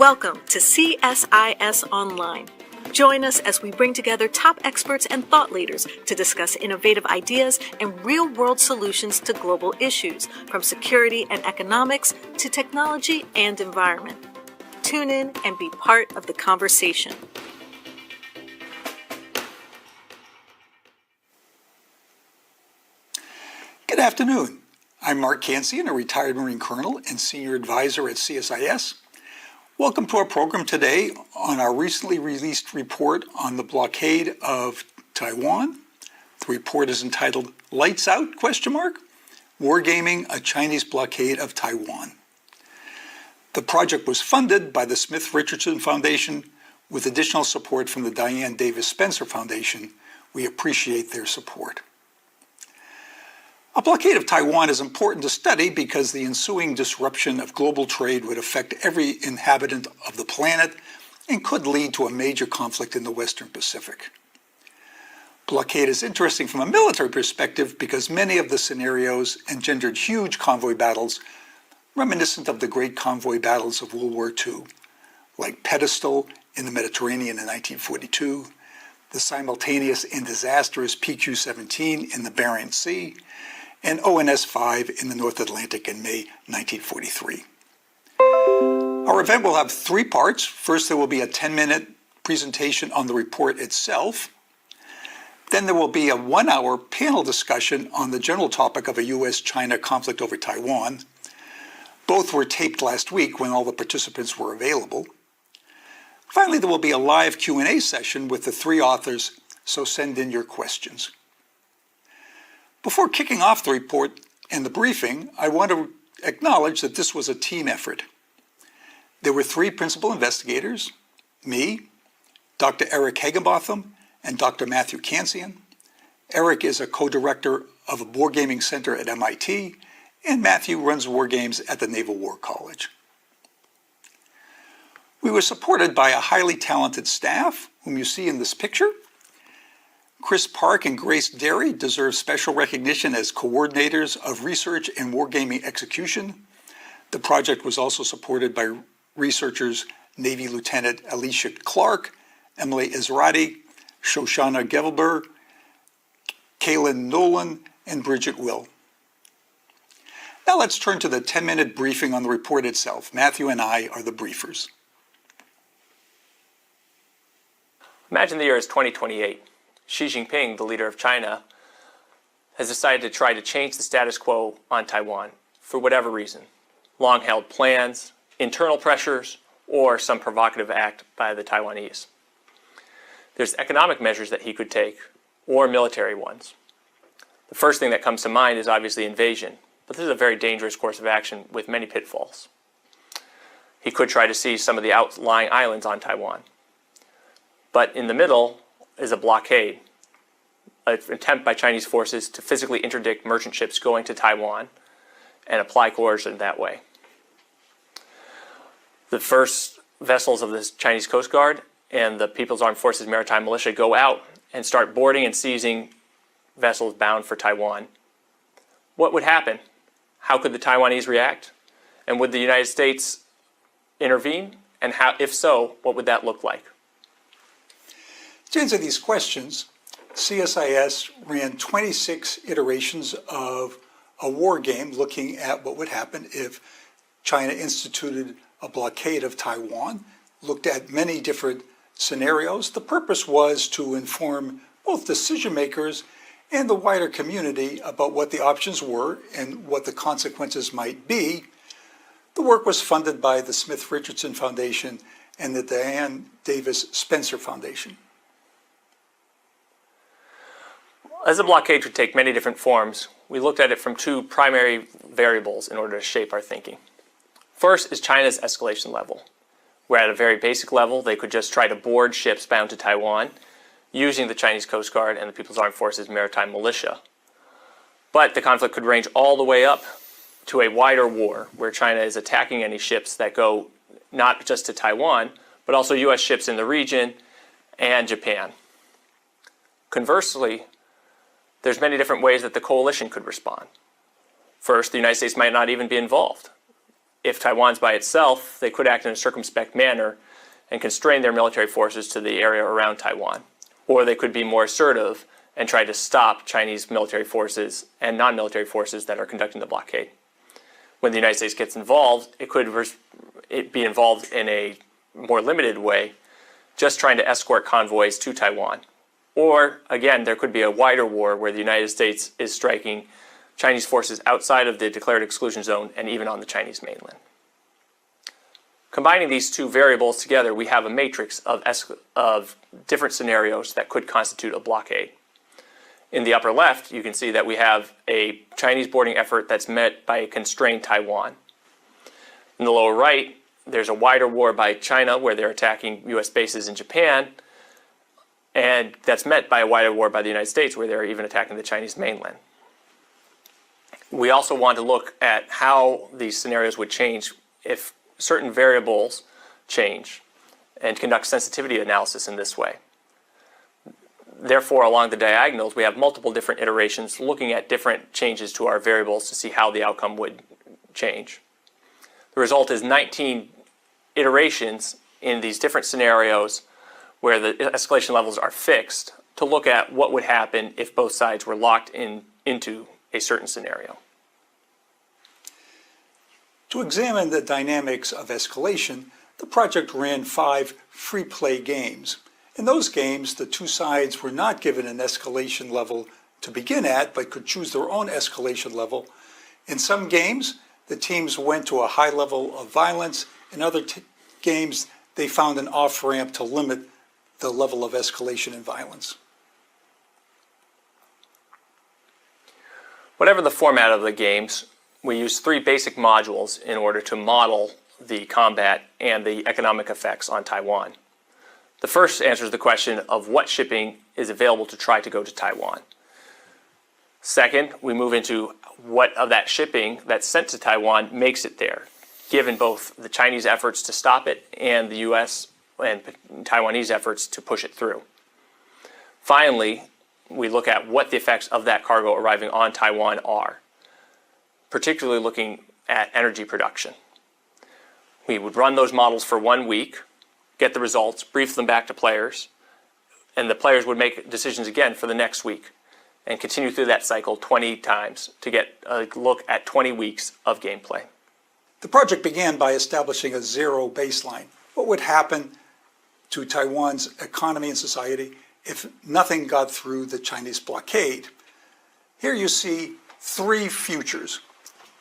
Welcome to CSIS Online. Join us as we bring together top experts and thought leaders to discuss innovative ideas and real-world solutions to global issues, from security and economics to technology and environment. Tune in and be part of the conversation. Good afternoon. I'm Mark Kansian, a retired Marine Colonel and Senior Advisor at CSIS. Welcome to our program today on our recently released report on the blockade of Taiwan. The report is entitled Lights Out? Wargaming, a Chinese blockade of Taiwan. The project was funded by the Smith Richardson Foundation with additional support from the Diane Davis Spencer Foundation. We appreciate their support. A blockade of Taiwan is important to study because the ensuing disruption of global trade would affect every inhabitant of the planet and could lead to a major conflict in the Western Pacific. Blockade is interesting from a military perspective because many of the scenarios engendered huge convoy battles reminiscent of the great convoy battles of World War II, like Pedestal in the Mediterranean in 1942, the simultaneous and disastrous PQ-17 in the Bering Sea, and ONS-5 in the North Atlantic in May 1943. Our event will have three parts. First, there will be a 10-minute presentation on the report itself. Then there will be a 1-hour panel discussion on the general topic of a U.S.-China conflict over Taiwan. Both were taped last week when all the participants were available. Finally, there will be a live Q&A session with the three authors, so send in your questions. Before kicking off the report and the briefing, I want to acknowledge that this was a team effort. There were three principal investigators, me, Dr. Eric Hagenbotham, and Dr. Matthew Kansian. Eric is a co-director of a Wargaming Center at MIT, and Matthew runs War Games at the Naval War College. We were supported by a highly talented staff, whom you see in this picture. Chris Park and Grace Derry deserve special recognition as coordinators of research and wargaming execution. The project was also supported by researchers Navy Lieutenant Alicia Clark, Emily Israti, Shoshana Gevelber, Kaylin Nolan, and Bridget Will. Now let's turn to the 10-minute briefing on the report itself. Matthew and I are the briefers. Imagine the year is 2028. Xi Jinping, the leader of China, has decided to try to change the status quo on Taiwan for whatever reason. Long-held plans, internal pressures, or some provocative act by the Taiwanese. There's economic measures that he could take, or military ones. The first thing that comes to mind is obviously invasion, but this is a very dangerous course of action with many pitfalls. He could try to seize some of the outlying islands on Taiwan. But in the middle is a blockade, an attempt by Chinese forces to physically interdict merchant ships going to Taiwan and apply coercion that way. The first vessels of the Chinese Coast Guard and the People's Armed Forces Maritime Militia go out and start boarding and seizing vessels bound for Taiwan. What would happen? How could the Taiwanese react? And would the United States intervene? And how, if so, what would that look like? To answer these questions, CSIS ran 26 iterations of a war game looking at what would happen if China instituted a blockade of Taiwan, looked at many different scenarios. The purpose was to inform both decision makers and the wider community about what the options were and what the consequences might be. The work was funded by the Smith Richardson Foundation and the Diane Davis Spencer Foundation. As a blockade could take many different forms, we looked at it from two primary variables in order to shape our thinking. First is China's escalation level, where at a very basic level they could just try to board ships bound to Taiwan using the Chinese Coast Guard and the People's Armed Forces Maritime Militia. But the conflict could range all the way up to a wider war where China is attacking any ships that go not just to Taiwan, but also U.S. ships in the region and Japan. Conversely, there's many different ways that the coalition could respond. First, the United States might not even be involved. if Taiwan's by itself, they could act in a circumspect manner and constrain their military forces to the area around Taiwan. Or they could be more assertive and try to stop Chinese military forces and non-military forces that are conducting the blockade. When the United States gets involved, it could be involved in a more limited way, just trying to escort convoys to Taiwan. Or, again, there could be a wider war where the United States is striking Chinese forces outside of the declared exclusion zone and even on the Chinese mainland. Combining these two variables together, we have a matrix of different scenarios that could constitute a blockade. In the upper left, you can see that we have a Chinese boarding effort that's met by a constrained Taiwan. In the lower right, there's a wider war by China where they're attacking U.S. bases in Japan, and that's met by a wider war by the United States where they're even attacking the Chinese mainland. We also want to look at how these scenarios would change if certain variables change and conduct sensitivity analysis in this way. Therefore, along the diagonals, we have multiple different iterations looking at different changes to our variables to see how the outcome would change. The result is 19 iterations in these different scenarios where the escalation levels are fixed to look at what would happen if both sides were locked into a certain scenario. To examine the dynamics of escalation, the project ran 5 free-play games. In those games, the two sides were not given an escalation level to begin at, but could choose their own escalation level. In some games, the teams went to a high level of violence. In other games, they found an off-ramp to limit the level of escalation and violence. Whatever the format of the games, we use 3 basic modules in order to model the combat and the economic effects on Taiwan. The first answers the question of what shipping is available to try to go to Taiwan. Second, we move into what of that shipping that's sent to Taiwan makes it there, given both the Chinese efforts to stop it and the U.S. and Taiwanese efforts to push it through. Finally, we look at what the effects of that cargo arriving on Taiwan are, particularly looking at energy production. We would run those models for 1 week, get the results, brief them back to players, and the players would make decisions again for the next week and continue through that cycle 20 times to get a look at 20 weeks of gameplay. The project began by establishing a zero baseline. What would happen to Taiwan's economy and society if nothing got through the Chinese blockade? Here you see 3 futures.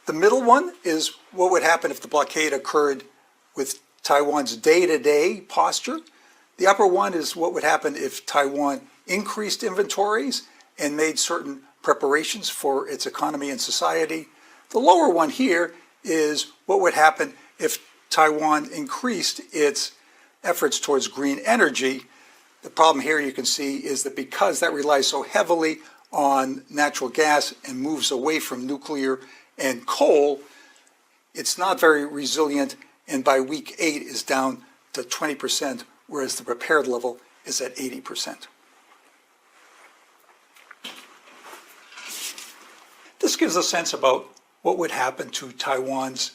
The middle one is what would happen if the blockade occurred with Taiwan's day-to-day posture. The upper one is what would happen if Taiwan increased inventories and made certain preparations for its economy and society. The lower one here is what would happen if Taiwan increased its efforts towards green energy. The problem here you can see is that because that relies so heavily on natural gas and moves away from nuclear and coal, it's not very resilient, and by week 8 is down to 20%, whereas the prepared level is at 80%. This gives a sense about what would happen to Taiwan's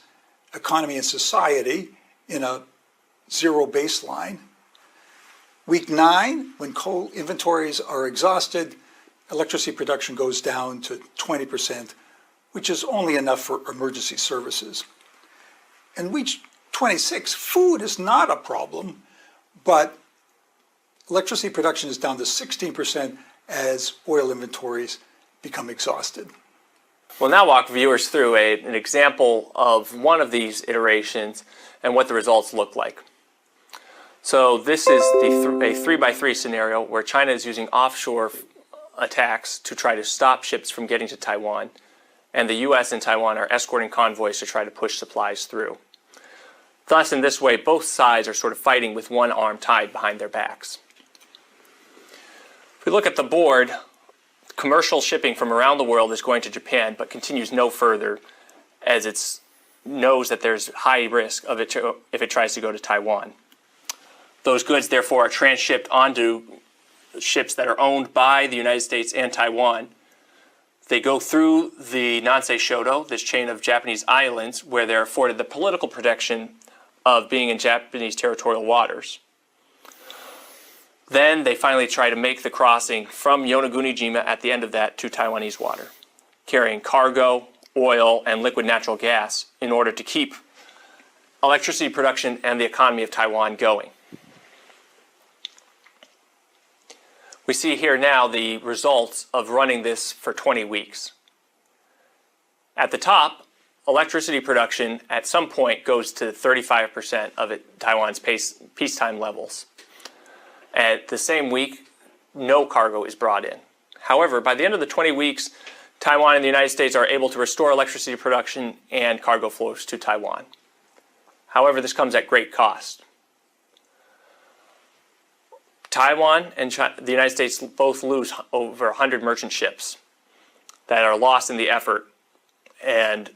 economy and society in a zero baseline. Week 9, when coal inventories are exhausted, electricity production goes down to 20%, which is only enough for emergency services. In week 26, food is not a problem, but electricity production is down to 16% as oil inventories become exhausted. We'll now walk viewers through an example of one of these iterations and what the results look like. So this is a 3x3 scenario where China is using offshore attacks to try to stop ships from getting to Taiwan, and the U.S. and Taiwan are escorting convoys to try to push supplies through. Thus, in this way, both sides are sort of fighting with one arm tied behind their backs. If we look at the board, commercial shipping from around the world is going to Japan, but continues no further as it knows that there's high risk of it if it tries to go to Taiwan. Those goods, therefore, are transshipped onto ships that are owned by the United States and Taiwan They go through the Nansei Shodo, this chain of Japanese islands, where they're afforded the political protection of being in Japanese territorial waters. Then they finally try to make the crossing from Yonaguni-jima at the end of that to Taiwanese water, carrying cargo, oil, and liquid natural gas in order to keep electricity production and the economy of Taiwan going. We see here now the results of running this for 20 weeks. At the top, electricity production at some point goes to 35% of Taiwan's peacetime levels. At the same week, no cargo is brought in. However, by the end of the 20 weeks, Taiwan and the United States are able to restore electricity production and cargo flows to Taiwan. However, this comes at great cost. Taiwan and the United States both lose over 100 merchant ships that are lost in the effort, and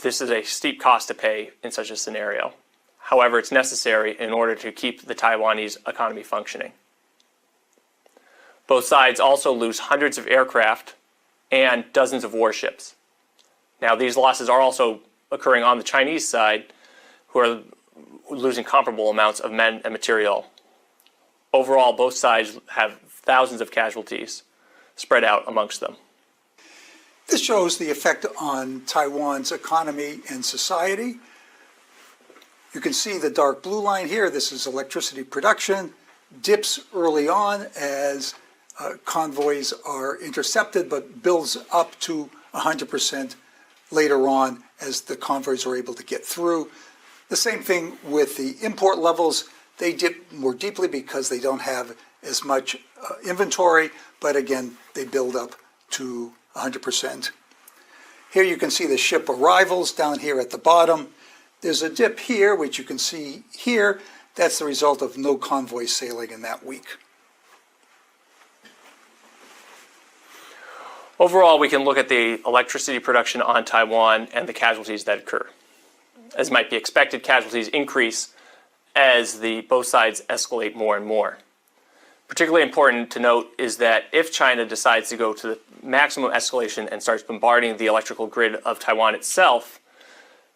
this is a steep cost to pay in such a scenario. However, it's necessary in order to keep the Taiwanese economy functioning. Both sides also lose hundreds of aircraft and dozens of warships. Now, these losses are also occurring on the Chinese side, who are losing comparable amounts of men and material. Overall, both sides have thousands of casualties spread out amongst them. This shows the effect on Taiwan's economy and society. You can see the dark blue line here. This is electricity production, dips early on as convoys are intercepted, but builds up to 100% later on as the convoys are able to get through. The same thing with the import levels. They dip more deeply because they don't have as much inventory, but again, they build up to 100%. Here you can see the ship arrivals down here at the bottom. There's a dip here, which you can see here. That's the result of no convoy sailing in that week. Overall, we can look at the electricity production on Taiwan and the casualties that occur. As might be expected, casualties increase as both sides escalate more and more. Particularly important to note is that if China decides to go to the maximum escalation and starts bombarding the electrical grid of Taiwan itself,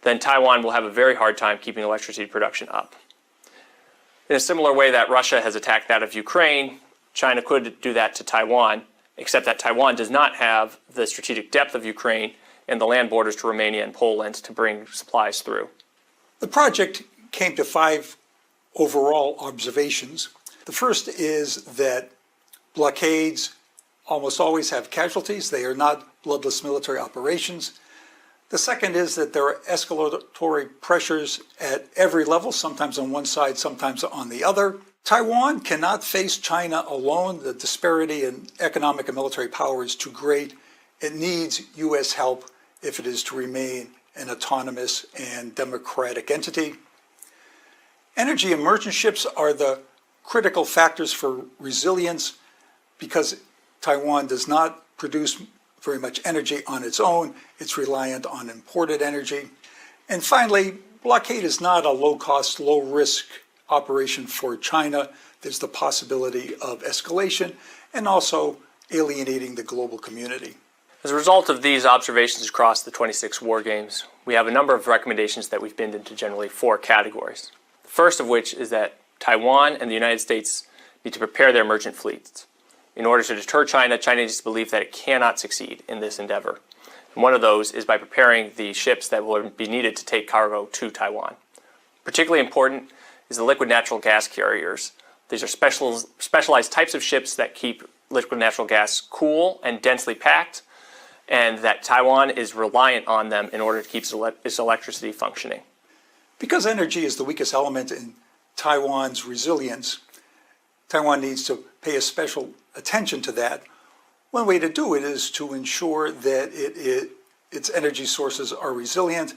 then Taiwan will have a very hard time keeping electricity production up. In a similar way that Russia has attacked that of Ukraine, China could do that to Taiwan, except that Taiwan does not have the strategic depth of Ukraine and the land borders to Romania and Poland to bring supplies through. The project came to 5 overall observations. The first is that blockades almost always have casualties. They are not bloodless military operations. The second is that there are escalatory pressures at every level, sometimes on one side, sometimes on the other. Taiwan cannot face China alone. The disparity in economic and military power is too great. It needs U.S. help if it is to remain an autonomous and democratic entity. Energy and merchant ships are the critical factors for resilience because Taiwan does not produce very much energy on its own. It's reliant on imported energy. And finally, blockade is not a low-cost, low-risk operation for China. There's the possibility of escalation and also alienating the global community. As a result of these observations across the 26 war games, we have a number of recommendations that we've binned into generally 4 categories. The first of which is that Taiwan and the United States need to prepare their merchant fleets. In order to deter China, China needs to believe that it cannot succeed in this endeavor. And one of those is by preparing the ships that will be needed to take cargo to Taiwan. Particularly important is the liquid natural gas carriers. These are specialized types of ships that keep liquid natural gas cool and densely packed, and that Taiwan is reliant on them in order to keep its electricity functioning. Because energy is the weakest element in Taiwan's resilience, Taiwan needs to pay a special attention to that. One way to do it is to ensure that its energy sources are resilient.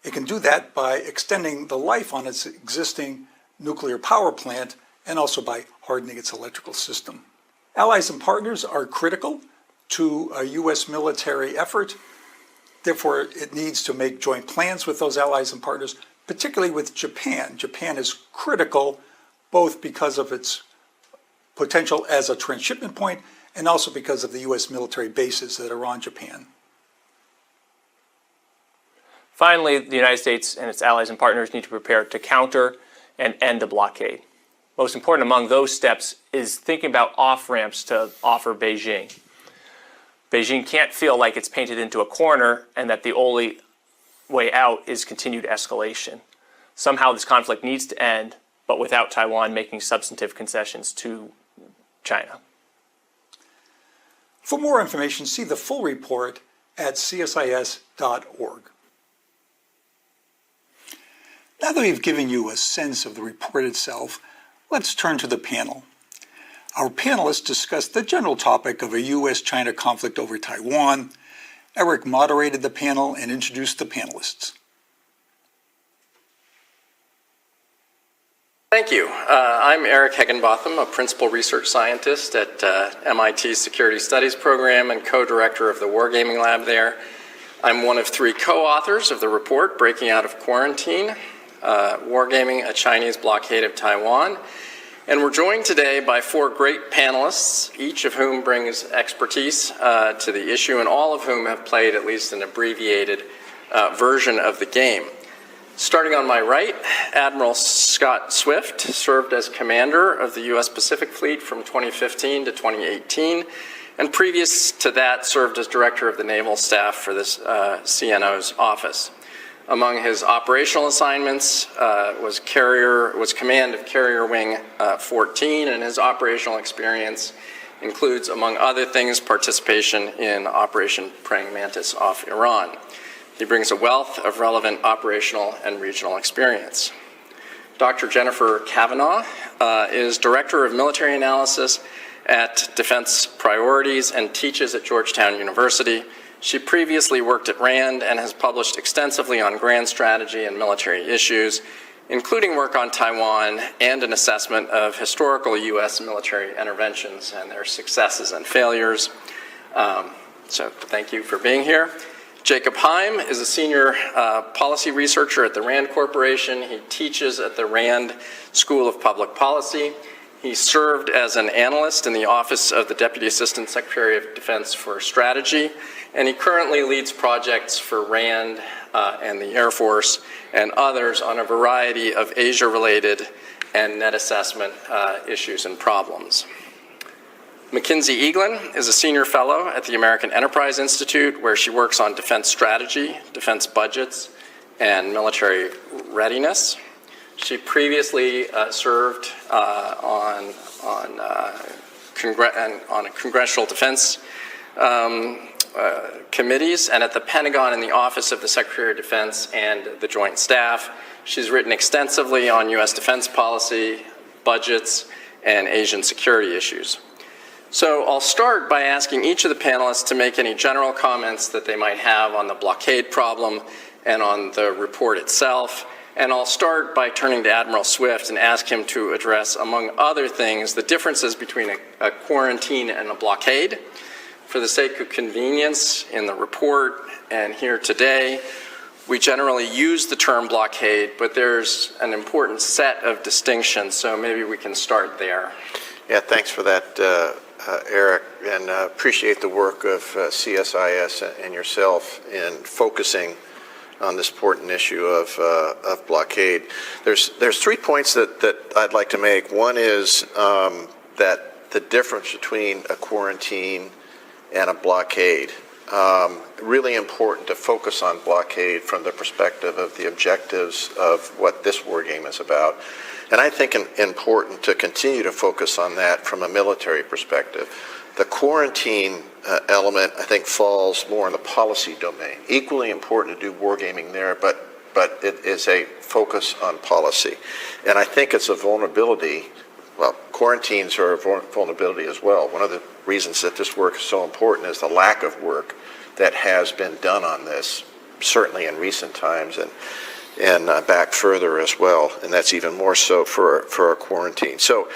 It can do that by extending the life on its existing nuclear power plant and also by hardening its electrical system. Allies and partners are critical to a U.S. military effort. Therefore, it needs to make joint plans with those allies and partners, particularly with Japan. Japan is critical both because of its potential as a transshipment point and also because of the U.S. military bases that are on Japan. Finally, the United States and its allies and partners need to prepare to counter and end the blockade. Most important among those steps is thinking about off-ramps to offer Beijing. Beijing can't feel like it's painted into a corner and that the only way out is continued escalation. Somehow this conflict needs to end, but without Taiwan making substantive concessions to China. For more information, see the full report at csis.org. Now that we've given you a sense of the report itself, let's turn to the panel. Our panelists discussed the general topic of a U.S.-China conflict over Taiwan. Eric moderated the panel and introduced the panelists. Thank you. I'm Eric Higginbotham, a principal research scientist at MIT's Security Studies program and co-director of the Wargaming lab there. I'm one of 3 co-authors of the report, Breaking Out of Quarantine, Wargaming, a Chinese Blockade of Taiwan. And we're joined today by 4 great panelists, each of whom brings expertise to the issue, and all of whom have played at least an abbreviated version of the game. Starting on my right, Admiral Scott Swift served as commander of the U.S. Pacific Fleet from 2015 to 2018, and previous to that served as director of the Naval Staff for this CNO's office. Among his operational assignments was command of Carrier Wing 14, and his operational experience includes, among other things, participation in Operation Praying Mantis off Iran. He brings a wealth of relevant operational and regional experience. Dr. Jennifer Cavanaugh is Director of Military Analysis at Defense Priorities and teaches at Georgetown University. She previously worked at RAND and has published extensively on grand strategy and military issues, including work on Taiwan and an assessment of historical U.S. military interventions and their successes and failures. So thank you for being here. Jacob Heim is a senior policy researcher at the RAND Corporation. He teaches at the RAND School of Public Policy. He served as an analyst in the Office of the Deputy Assistant Secretary of Defense for Strategy, and he currently leads projects for RAND and the Air Force and others on a variety of Asia-related and net assessment issues and problems. Mackenzie Eaglin is a senior fellow at the American Enterprise Institute, where she works on defense strategy, defense budgets, and military readiness. She previously served on congressional defense committees and at the Pentagon in the Office of the Secretary of Defense and the Joint Staff. She's written extensively on U.S. defense policy, budgets, and Asian security issues. So I'll start by asking each of the panelists to make any general comments that they might have on the blockade problem and on the report itself. And I'll start by turning to Admiral Swift and ask him to address, among other things, the differences between a quarantine and a blockade. For the sake of convenience, in the report and here today, we generally use the term blockade, but there's an important set of distinctions, so maybe we can start there. Yeah, thanks for that, Eric, and appreciate the work of CSIS and yourself in focusing on this important issue of blockade. There's 3 points that I'd like to make. One is that the difference between a quarantine and a blockade. Really important to focus on blockade from the perspective of the objectives of what this war game is about. And I think important to continue to focus on that from a military perspective. The quarantine element, I think, falls more in the policy domain. Equally important to do wargaming there, but it is a focus on policy. And I think it's a vulnerability. Well, quarantines are a vulnerability as well. One of the reasons that this work is so important is the lack of work that has been done on this, certainly in recent times, and back further as well, and that's even more so for a quarantine. So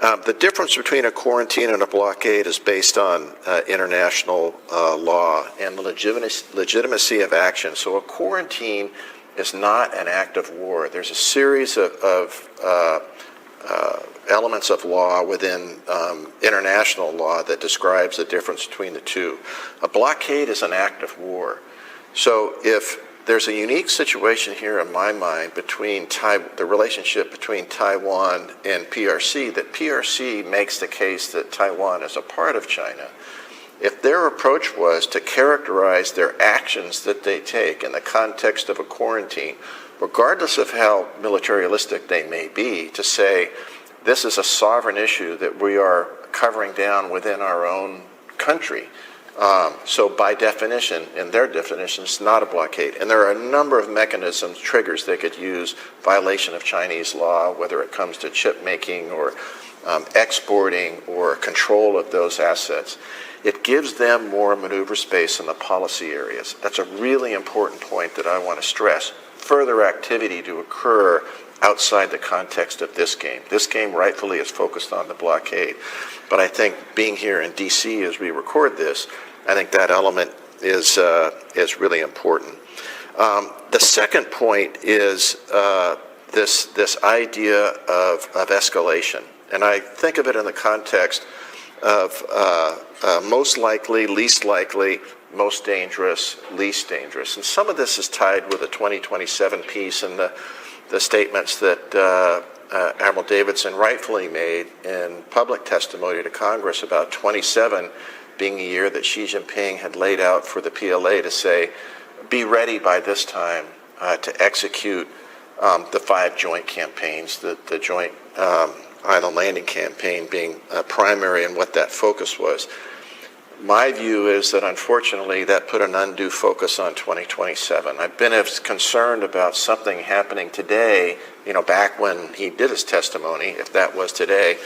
the difference between a quarantine and a blockade is based on international law and the legitimacy of action. So a quarantine is not an act of war. There's a series of elements of law within international law that describes the difference between the two. A blockade is an act of war. So if there's a unique situation here in my mind between the relationship between Taiwan and PRC, that PRC makes the case that Taiwan is a part of China. If their approach was to characterize their actions that they take in the context of a quarantine, regardless of how militaristic they may be, to say this is a sovereign issue that we are covering down within our own country. So by definition, in their definition, it's not a blockade. And there are a number of mechanisms, triggers they could use, violation of Chinese law, whether it comes to chip making or exporting or control of those assets. It gives them more maneuver space in the policy areas. That's a really important point that I want to stress. Further activity to occur outside the context of this game. This game rightfully is focused on the blockade. But I think being here in D.C. as we record this, I think that element is really important. The second point is this idea of escalation. And I think of it in the context of most likely, least likely, most dangerous, least dangerous. And some of this is tied with the 2027 piece and the statements that Admiral Davidson rightfully made in public testimony to Congress about 27 being a year that Xi Jinping had laid out for the PLA to say, be ready by this time to execute the 5 joint campaigns, the joint island landing campaign being primary and what that focus was. My view is that unfortunately that put an undue focus on 2027. I've been as concerned about something happening today, back when he did his testimony, if that was today,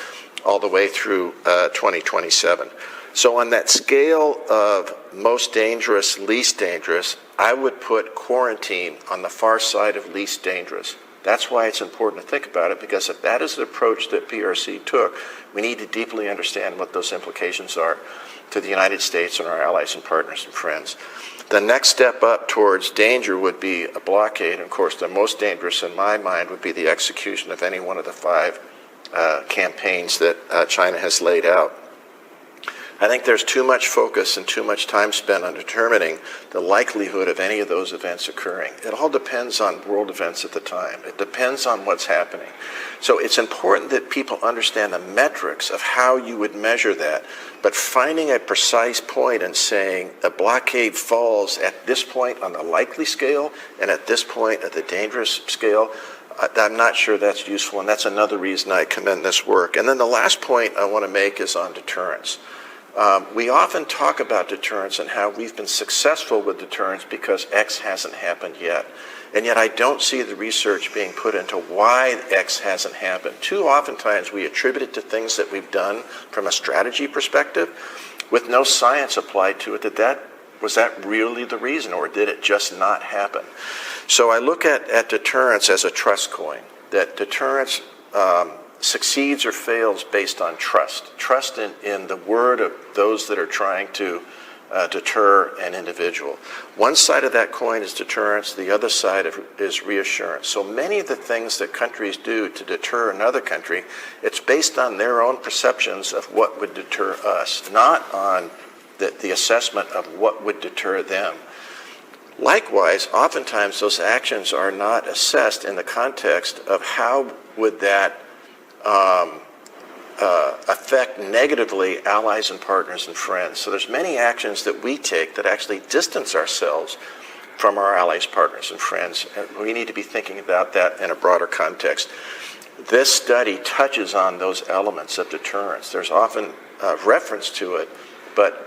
all the way through 2027. So on that scale of most dangerous, least dangerous, I would put quarantine on the far side of least dangerous. That's why it's important to think about it, because if that is the approach that PRC took, we need to deeply understand what those implications are to the United States and our allies and partners and friends. The next step up towards danger would be a blockade. Of course, the most dangerous in my mind would be the execution of any one of the 5 campaigns that China has laid out. I think there's too much focus and too much time spent on determining the likelihood of any of those events occurring. It all depends on world events at the time. It depends on what's happening. So it's important that people understand the metrics of how you would measure that, but finding a precise point and saying a blockade falls at this point on the likely scale and at this point at the dangerous scale, I'm not sure that's useful, and that's another reason I commend this work. And then the last point I want to make is on deterrence. We often talk about deterrence and how we've been successful with deterrence because X hasn't happened yet. And yet I don't see the research being put into why X hasn't happened. Too oftentimes we attribute it to things that we've done from a strategy perspective with no science applied to it. Was that really the reason, or did it just not happen? So I look at deterrence as a trust coin, that deterrence succeeds or fails based on trust in the word of those that are trying to deter an individual. One side of that coin is deterrence, the other side is reassurance. So many of the things that countries do to deter another country, it's based on their own perceptions of what would deter us, not on the assessment of what would deter them. Likewise, oftentimes those actions are not assessed in the context of how would that affect negatively allies and partners and friends. So there's many actions that we take that actually distance ourselves from our allies, partners, and friends. And we need to be thinking about that in a broader context. This study touches on those elements of deterrence. There's often reference to it, but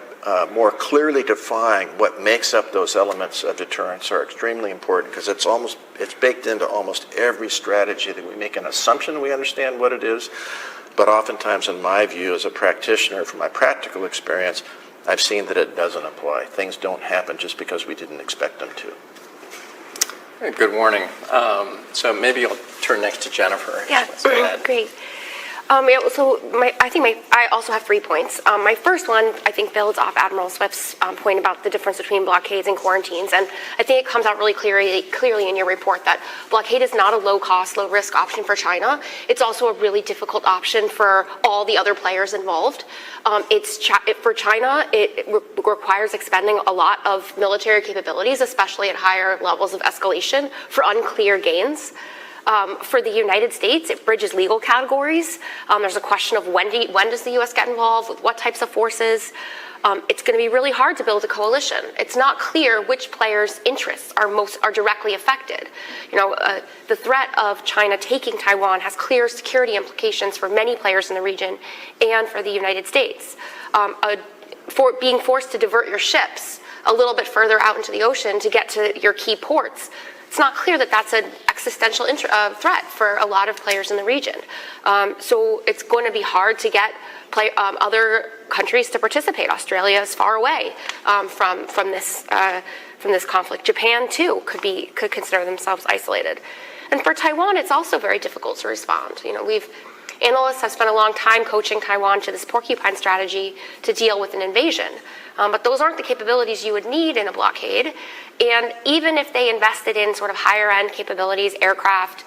more clearly define what makes up those elements of deterrence are extremely important, because it's baked into almost every strategy that we make an assumption we understand what it is. But oftentimes, in my view, as a practitioner, from my practical experience, I've seen that it doesn't apply. Things don't happen just because we didn't expect them to. Good morning. So maybe I'll turn next to Jennifer. Yeah, great. I also have 3 points. My first one, I think, builds off Admiral Swift's point about the difference between blockades and quarantines, and I think it comes out really clearly in your report that blockade is not a low-cost, low-risk option for China. It's also a really difficult option for all the other players involved. For China, it requires expending a lot of military capabilities, especially at higher levels of escalation, for unclear gains. For the United States, it bridges legal categories. There's a question of when does the U.S. get involved, with what types of forces. It's going to be really hard to build a coalition. It's not clear which players' interests are directly affected. The threat of China taking Taiwan has clear security implications for many players in the region and for the United States. For being forced to divert your ships a little bit further out into the ocean to get to your key ports, it's not clear that that's an existential threat for a lot of players in the region. So it's going to be hard to get other countries to participate. Australia is far away from this conflict. Japan too could consider themselves isolated. And for Taiwan, it's also very difficult to respond. Analysts have spent a long time coaching Taiwan to this porcupine strategy to deal with an invasion. But those aren't the capabilities you would need in a blockade. And even if they invested in sort of higher-end capabilities, aircraft,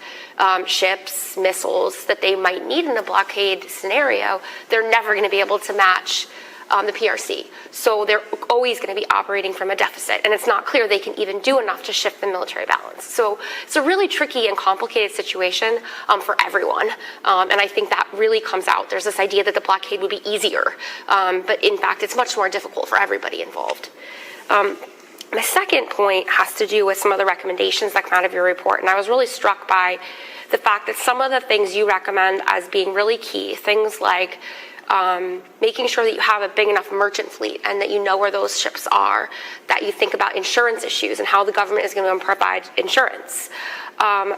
ships, missiles that they might need in a blockade scenario, they're never going to be able to match the PRC. So they're always going to be operating from a deficit, and it's not clear they can even do enough to shift the military balance. So it's a really tricky and complicated situation for everyone, and I think that really comes out. There's this idea that the blockade would be easier, but in fact it's much more difficult for everybody involved. My second point has to do with some of the recommendations that come out of your report, and I was really struck by the fact that some of the things you recommend as being really key, things like making sure that you have a big enough merchant fleet and that you know where those ships are, that you think about insurance issues and how the government is going to provide insurance,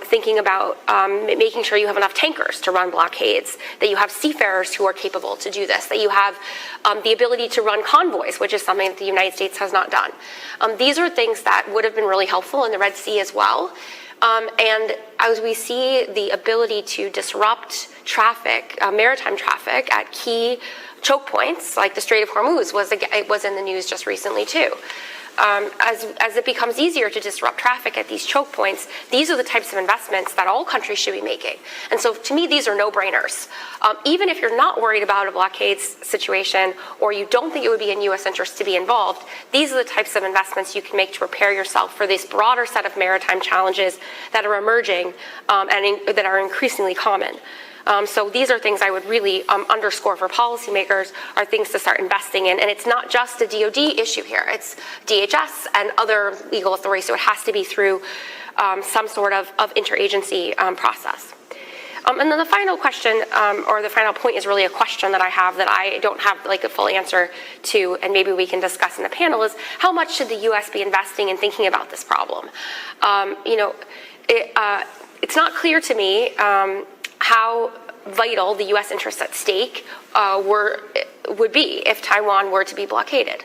thinking about making sure you have enough tankers to run blockades, that you have seafarers who are capable to do this, that you have the ability to run convoys, which is something that the United States has not done. These are things that would have been really helpful in the Red Sea as well. And as we see the ability to disrupt traffic, maritime traffic at key choke points, like the Strait of Hormuz was in the news just recently too. As it becomes easier to disrupt traffic at these choke points, these are the types of investments that all countries should be making. And so to me, these are no-brainers. Even if you're not worried about a blockade situation or you don't think it would be in U.S. interest to be involved, these are the types of investments you can make to prepare yourself for this broader set of maritime challenges that are emerging and that are increasingly common. So these are things I would really underscore for policymakers, are things to start investing in. And it's not just a DoD issue here. It's DHS and other legal authorities. So it has to be through some sort of interagency process. And then the final question, or the final point, is really a question that I have that I don't have like a full answer to, and maybe we can discuss in the panel, is how much should the U.S. be investing in thinking about this problem? It's not clear to me how vital the U.S. interests at stake would be if Taiwan were to be blockaded.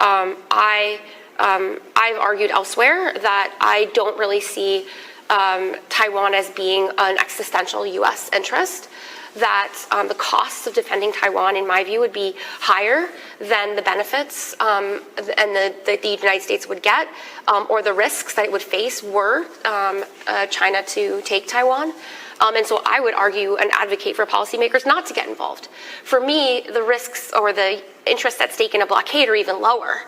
I've argued elsewhere that I don't really see Taiwan as being an existential U.S. interest, that the costs of defending Taiwan, in my view, would be higher than the benefits and the United States would get, or the risks that it would face were China to take Taiwan. And so I would argue and advocate for policymakers not to get involved. For me, the risks or the interests at stake in a blockade are even lower,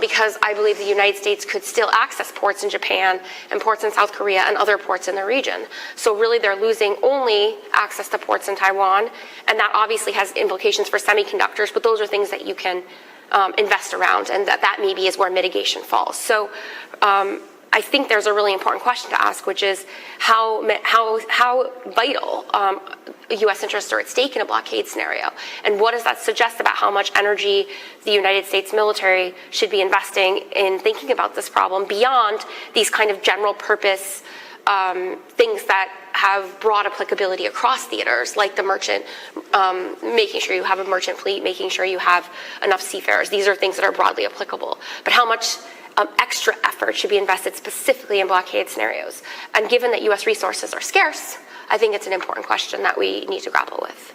because I believe the United States could still access ports in Japan and ports in South Korea and other ports in the region. So really they're losing only access to ports in Taiwan, and that obviously has implications for semiconductors, but those are things that you can invest around, and that maybe is where mitigation falls. So I think there's a really important question to ask, which is how vital U.S. interests are at stake in a blockade scenario, and what does that suggest about how much energy the United States military should be investing in thinking about this problem beyond these kind of general purpose things that have broad applicability across theaters, like the merchant, making sure you have a merchant fleet, making sure you have enough seafarers. These are things that are broadly applicable. But how much extra effort should be invested specifically in blockade scenarios? And given that U.S. resources are scarce, I think it's an important question that we need to grapple with.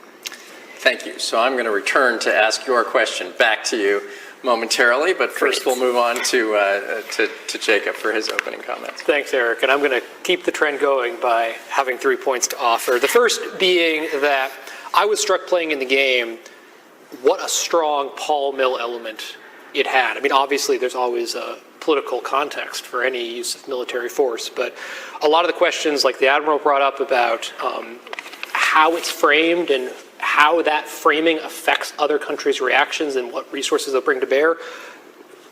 Thank you. So I'm going to return to ask your question back to you momentarily, but first we'll move on to Jacob for his opening comments. Thanks, Eric. And I'm going to keep the trend going by having 3 points to offer. The first being that I was struck playing in the game what a strong Paul Mill element it had. I mean, obviously, there's always a political context for any use of military force, but a lot of the questions like the Admiral brought up about how it's framed and how that framing affects other countries' reactions and what resources they'll bring to bear,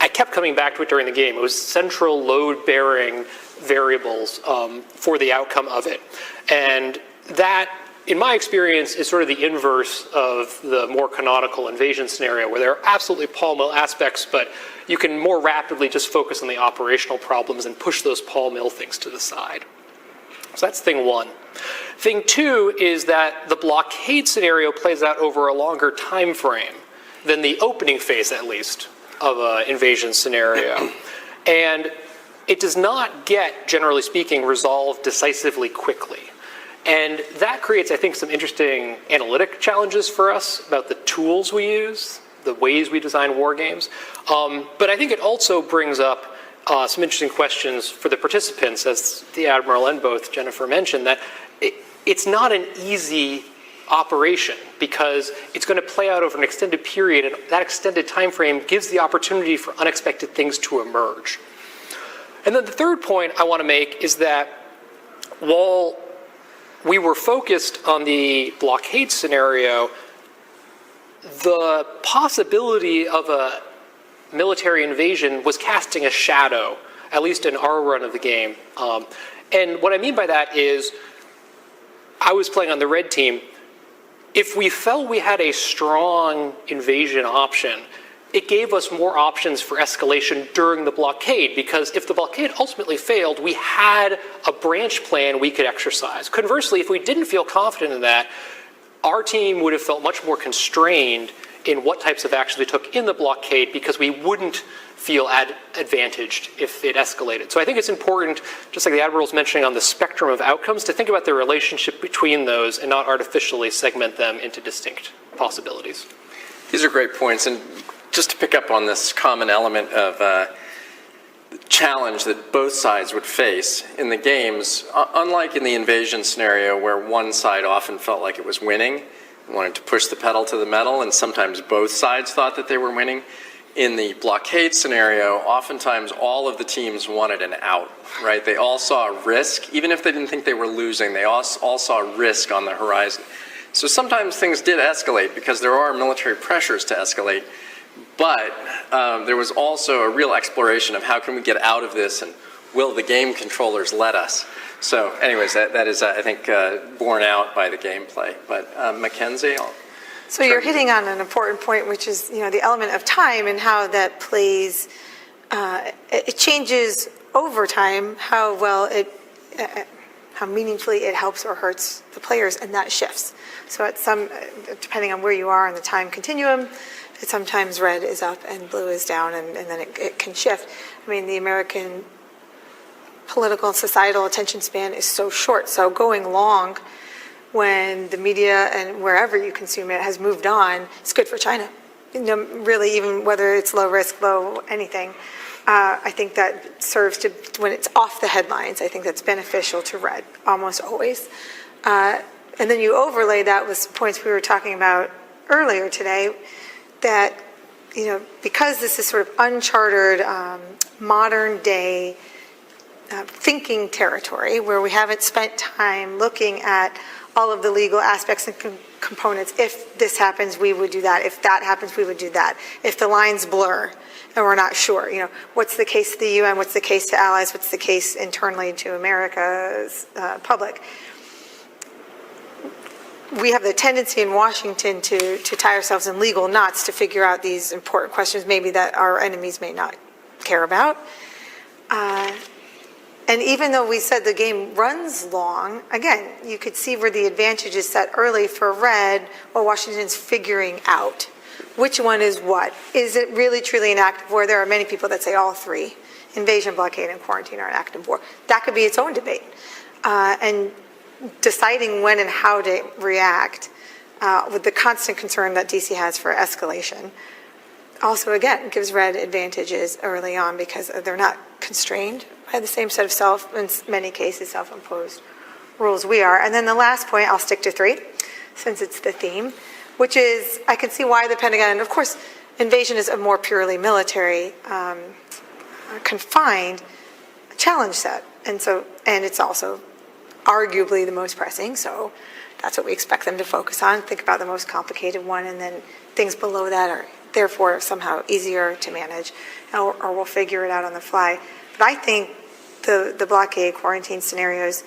I kept coming back to it during the game. It was central load-bearing variables for the outcome of it. And that, in my experience, is sort of the inverse of the more canonical invasion scenario, where there are absolutely Paul Mill aspects, but you can more rapidly just focus on the operational problems and push those Paul Mill things to the side. So that's thing one. Thing two is that the blockade scenario plays out over a longer time frame than the opening phase, at least, of an invasion scenario. And it does not get, generally speaking, resolved decisively quickly. And that creates, I think, some interesting analytic challenges for us about the tools we use, the ways we design war games. But I think it also brings up some interesting questions for the participants, as the Admiral and both Jennifer mentioned, that it's not an easy operation because it's going to play out over an extended period, and that extended time frame gives the opportunity for unexpected things to emerge. And then the third point I want to make is that while we were focused on the blockade scenario, the possibility of a military invasion was casting a shadow, at least in our run of the game. And what I mean by that is, I was playing on the red team. If we felt we had a strong invasion option, it gave us more options for escalation during the blockade, because if the blockade ultimately failed, we had a branch plan we could exercise. Conversely, if we didn't feel confident in that, our team would have felt much more constrained in what types of actions we took in the blockade, because we wouldn't feel advantaged if it escalated. So I think it's important, just like the Admiral's mentioning on the spectrum of outcomes, to think about the relationship between those and not artificially segment them into distinct possibilities. These are great points. And just to pick up on this common element of challenge that both sides would face in the games, unlike in the invasion scenario where one side often felt like it was winning, wanted to push the pedal to the metal, and sometimes both sides thought that they were winning. In the blockade scenario, oftentimes all of the teams wanted an out, right? They all saw a risk. Even if they didn't think they were losing, they all saw a risk on the horizon. So sometimes things did escalate because there are military pressures to escalate, but there was also a real exploration of how can we get out of this, and will the game controllers let us? So anyways, that is, I think, borne out by the gameplay. But Mackenzie? So you're hitting on an important point, which is, the element of time and how that plays. It changes over time how well how meaningfully it helps or hurts the players, and that shifts. So at depending on where you are in the time continuum, sometimes red is up and blue is down, and then it can shift. I mean, the American political and societal attention span is so short, so going long when the media and wherever you consume it has moved on, it's good for China. Really, even whether it's low risk, low anything, I think that serves to, when it's off the headlines, I think that's beneficial to red, almost always. And then you overlay that with some points we were talking about earlier today, that, because this is sort of uncharted, modern day thinking territory where we haven't spent time looking at all of the legal aspects and components. If this happens, we would do that. If that happens, we would do that. If the lines blur and we're not sure, what's the case to the UN, what's the case to allies, what's the case internally to America's public. We have the tendency in Washington to tie ourselves in legal knots to figure out these important questions maybe that our enemies may not care about. And even though we said the game runs long, again, you could see where the advantage is set early for red while Washington's figuring out which one is what. Is it really truly an act of war? There are many people that say all three, invasion, blockade, and quarantine, are an act of war. That could be its own debate. And deciding when and how to react with the constant concern that DC has for escalation. Also, again, gives Red advantages early on because they're not constrained by the same set of in many cases, self-imposed rules we are. And then the last point, I'll stick to 3, since it's the theme, which is I can see why the Pentagon, and of course, invasion is a more purely military, confined challenge set. And it's also arguably the most pressing, so that's what we expect them to focus on. Think about the most complicated one, and then things below that are therefore somehow easier to manage, or we'll figure it out on the fly. But I think the blockade quarantine scenarios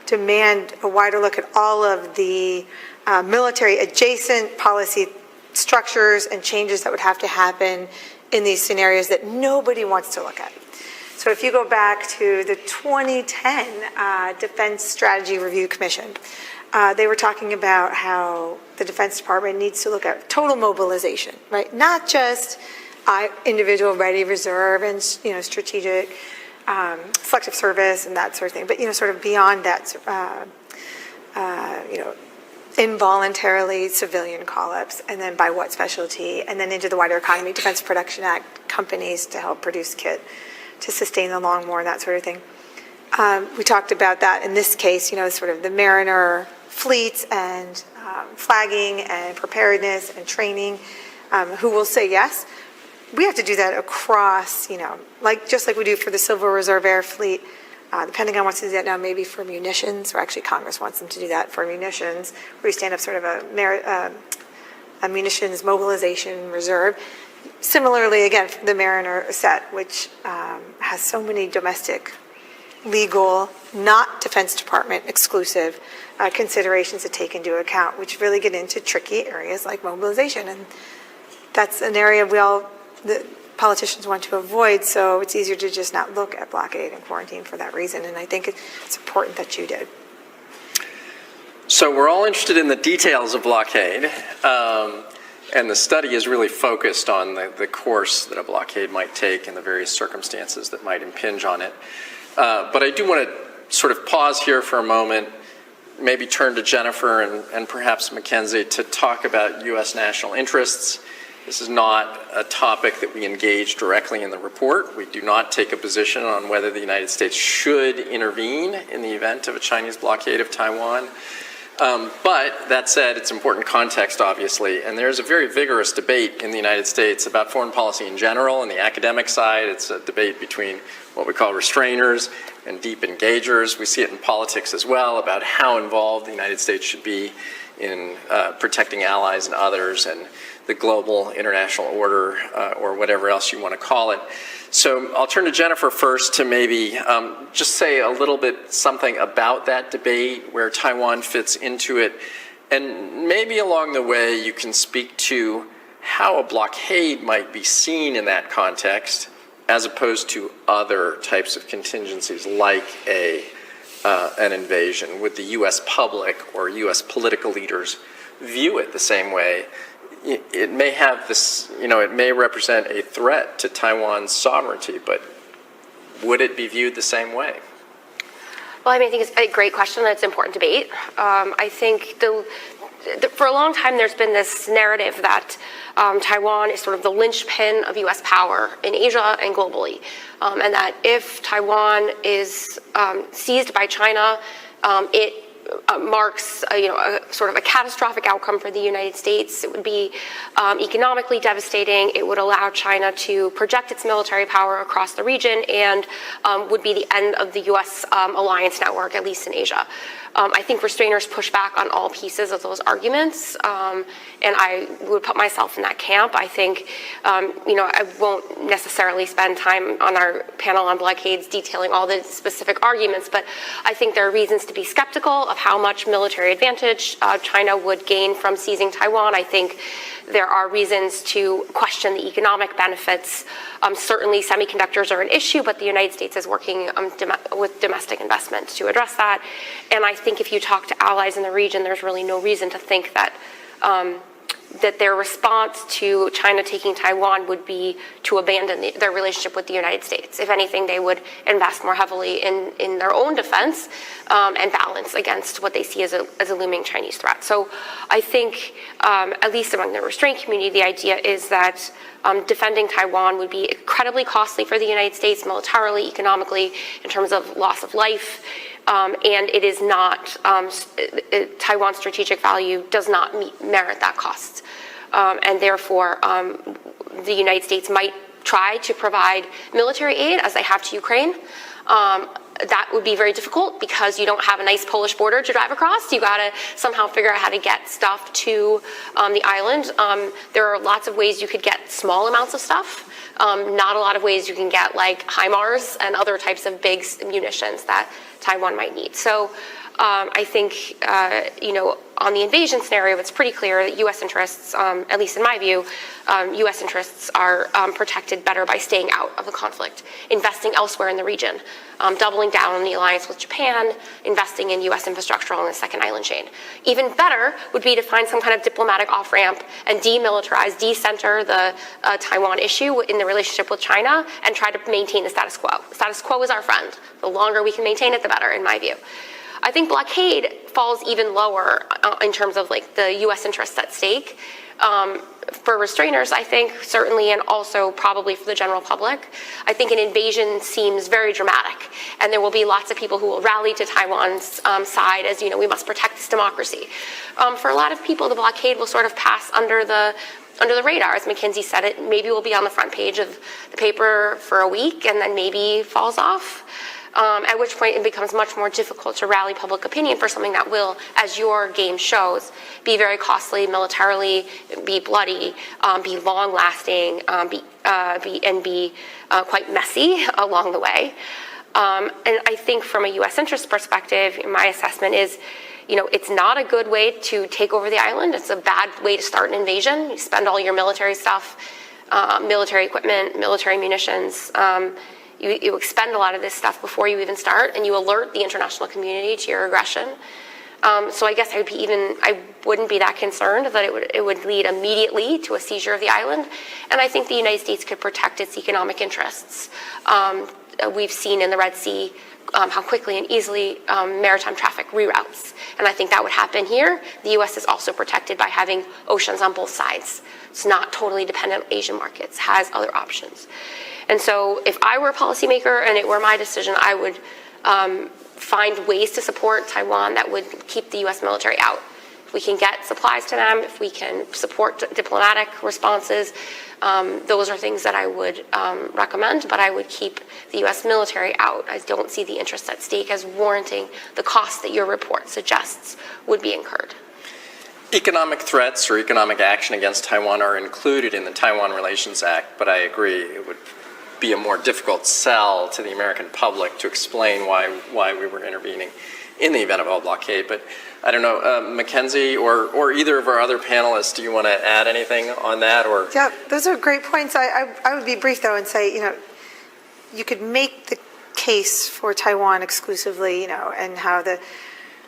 demand a wider look at all of the military adjacent policy structures and changes that would have to happen in these scenarios that nobody wants to look at. So if you go back to the 2010 Defense Strategy Review Commission, they were talking about how the Defense Department needs to look at total mobilization, right? Not just individual ready reserve and strategic selective service and that sort of thing, but sort of beyond that, involuntarily civilian call-ups, and then by what specialty, and then into the wider economy, Defense Production Act companies to help produce kit to sustain the long war and that sort of thing. We talked about that in this case, sort of the Mariner fleets and flagging and preparedness and training, who will say yes. We have to do that across, just like we do for the Civil Reserve Air Fleet. The Pentagon wants to do that now maybe for munitions, or actually Congress wants them to do that for munitions, where you stand up sort of a munitions mobilization reserve. Similarly, again, for the Mariner set, which has so many domestic, legal, not Defense Department exclusive considerations to take into account, which really get into tricky areas like mobilization. And that's an area the politicians want to avoid, so it's easier to just not look at blockade and quarantine for that reason, and I think it's important that you did. So we're all interested in the details of blockade, and the study is really focused on the course that a blockade might take and the various circumstances that might impinge on it. But I do want to sort of pause here for a moment, maybe turn to Jennifer and perhaps Mackenzie to talk about U.S. national interests. This is not a topic that we engage directly in the report. We do not take a position on whether the United States should intervene in the event of a Chinese blockade of Taiwan. But that said, it's important context, obviously, and there's a very vigorous debate in the United States about foreign policy in general. On the academic side, it's a debate between what we call restrainers and deep engagers. We see it in politics as well, about how involved the United States should be in protecting allies and others and the global international order, or whatever else you want to call it. So I'll turn to Jennifer first to maybe just say a little bit something about that debate, where Taiwan fits into it, and maybe along the way you can speak to how a blockade might be seen in that context, as opposed to other types of contingencies like an invasion. Would the U.S. public or U.S. political leaders view it the same way? It may have this, it may represent a threat to Taiwan's sovereignty, but would it be viewed the same way? Well, I think it's a great question, and it's an important debate. I think for a long time there's been this narrative that Taiwan is sort of the linchpin of U.S. power in Asia and globally, and that if Taiwan is seized by China, it marks a sort of a catastrophic outcome for the United States. It would be economically devastating. It would allow China to project its military power across the region, and would be the end of the U.S. Alliance network, at least in Asia. I think restrainers push back on all pieces of those arguments, and I would put myself in that camp. I think, I won't necessarily spend time on our panel on blockades detailing all the specific arguments, but I think there are reasons to be skeptical of how much military advantage China would gain from seizing Taiwan. I think there are reasons to question the economic benefits. Certainly semiconductors are an issue, but the United States is working with domestic investment to address that. And I think if you talk to allies in the region, there's really no reason to think that that their response to China taking Taiwan would be to abandon their relationship with the United States. If anything, they would invest more heavily in their own defense and balance against what they see as a looming Chinese threat. So I think, at least among the restraint community, the idea is that defending Taiwan would be incredibly costly for the United States, militarily, economically, in terms of loss of life. And it is not, Taiwan's strategic value does not merit that cost. And therefore, the United States might try to provide military aid, as they have to Ukraine. That would be very difficult because you don't have a nice Polish border to drive across. You got to somehow figure out how to get stuff to the island. There are lots of ways you could get small amounts of stuff. Not a lot of ways you can get like HIMARS and other types of big munitions that Taiwan might need. So I think, on the invasion scenario, it's pretty clear that U.S. interests, at least in my view, U.S. interests are protected better by staying out of the conflict, investing elsewhere in the region, doubling down on the alliance with Japan, investing in U.S. infrastructure on the second island chain. Even better would be to find some kind of diplomatic off-ramp and demilitarize, decenter the Taiwan issue in the relationship with China and try to maintain the status quo. The status quo is our friend. The longer we can maintain it, the better, in my view. I think blockade falls even lower in terms of like the U.S. interests at stake. For restrainers, I think, certainly, and also probably for the general public, I think an invasion seems very dramatic, and there will be lots of people who will rally to Taiwan's side as, we must protect this democracy. For a lot of people, the blockade will sort of pass under the radar. As McKinsey said, it maybe will be on the front page of the paper for a week and then maybe falls off. At which point it becomes much more difficult to rally public opinion for something that will, as your game shows, be very costly militarily, be bloody, be long-lasting, be quite messy along the way. And I think from a U.S. interest perspective, my assessment is, it's not a good way to take over the island. It's a bad way to start an invasion. You spend all your military stuff, military equipment, military munitions. You expend a lot of this stuff before you even start, and you alert the international community to your aggression. So I guess I wouldn't be that concerned that it would lead immediately to a seizure of the island. And I think the United States could protect its economic interests. We've seen in the Red Sea how quickly and easily maritime traffic reroutes. And I think that would happen here. The U.S. is also protected by having oceans on both sides. It's not totally dependent on Asian markets, has other options. And so if I were a policymaker and it were my decision, I would find ways to support Taiwan that would keep the U.S. military out. If we can get supplies to them, if we can support diplomatic responses, those are things that I would recommend, but I would keep the U.S. military out. I don't see the interests at stake as warranting the cost that your report suggests would be incurred. Economic threats or economic action against Taiwan are included in the Taiwan Relations Act, but I agree it would be a more difficult sell to the American public to explain why we were intervening in the event of a blockade. But I don't know, Mackenzie or either of our other panelists, do you want to add anything on that? Or Yeah, those are great points. I would be brief, though, and say, you could make the case for Taiwan exclusively, and how the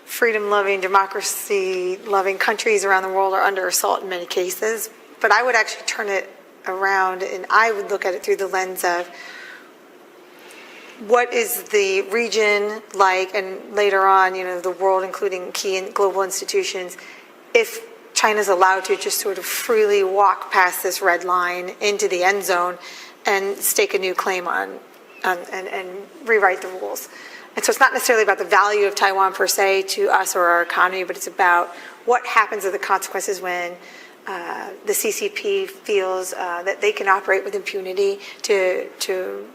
freedom-loving, democracy-loving countries around the world are under assault in many cases. But I would actually turn it around, and I would look at it through the lens of what is the region like, and later on, the world, including key global institutions, if China's allowed to just sort of freely walk past this red line into the end zone and stake a new claim on and rewrite the rules. And so it's not necessarily about the value of Taiwan per se to us or our economy, but it's about what happens with the consequences when the CCP feels that they can operate with impunity to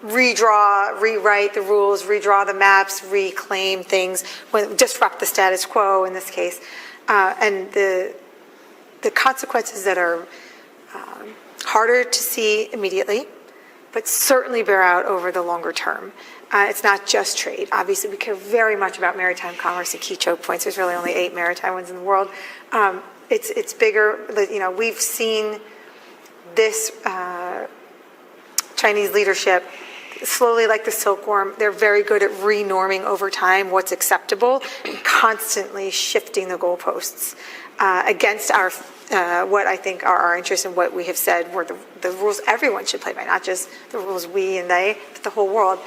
rewrite the rules, redraw the maps, reclaim things, disrupt the status quo in this case. And the consequences that are harder to see immediately, but certainly bear out over the longer term. It's not just trade. Obviously, we care very much about maritime commerce and key choke points. There's really only 8 maritime ones in the world. It's bigger. We've seen this Chinese leadership slowly, like the silkworm. They're very good at renorming over time what's acceptable and constantly shifting the goalposts. against our what I think are our interests and what we have said were the rules everyone should play by, not just the rules we and they, but the whole world.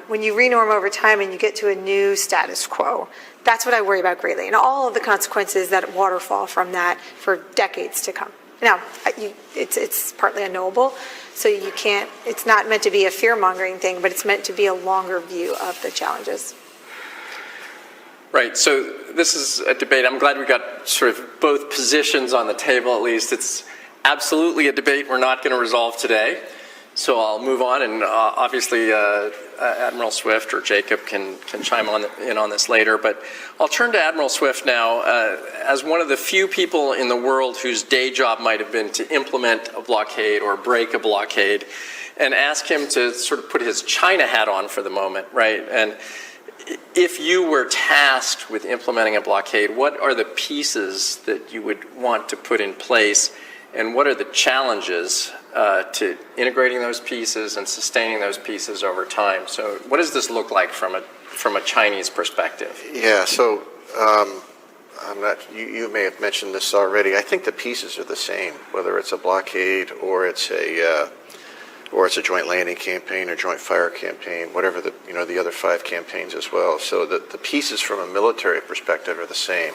When you renorm over time and you get to a new status quo, that's what I worry about greatly, and all of the consequences that waterfall from that for decades to come. Now, it's partly unknowable, so you can't. It's not meant to be a fear-mongering thing, but it's meant to be a longer view of the challenges. Right, so this is a debate. I'm glad we got sort of both positions on the table, at least. It's absolutely a debate we're not going to resolve today. So I'll move on, and obviously Admiral Swift or Jacob can chime in on this later. But I'll turn to Admiral Swift now. As one of the few people in the world whose day job might have been to implement a blockade or break a blockade, and ask him to sort of put his China hat on for the moment, right? And if you were tasked with implementing a blockade, what are the pieces that you would want to put in place, and what are the challenges to integrating those pieces and sustaining those pieces over time? So what does this look like from a Chinese perspective? Yeah, so you may have mentioned this already. I think the pieces are the same, whether it's a blockade or it's a joint landing campaign or joint fire campaign, whatever the other 5 campaigns as well. So the pieces from a military perspective are the same.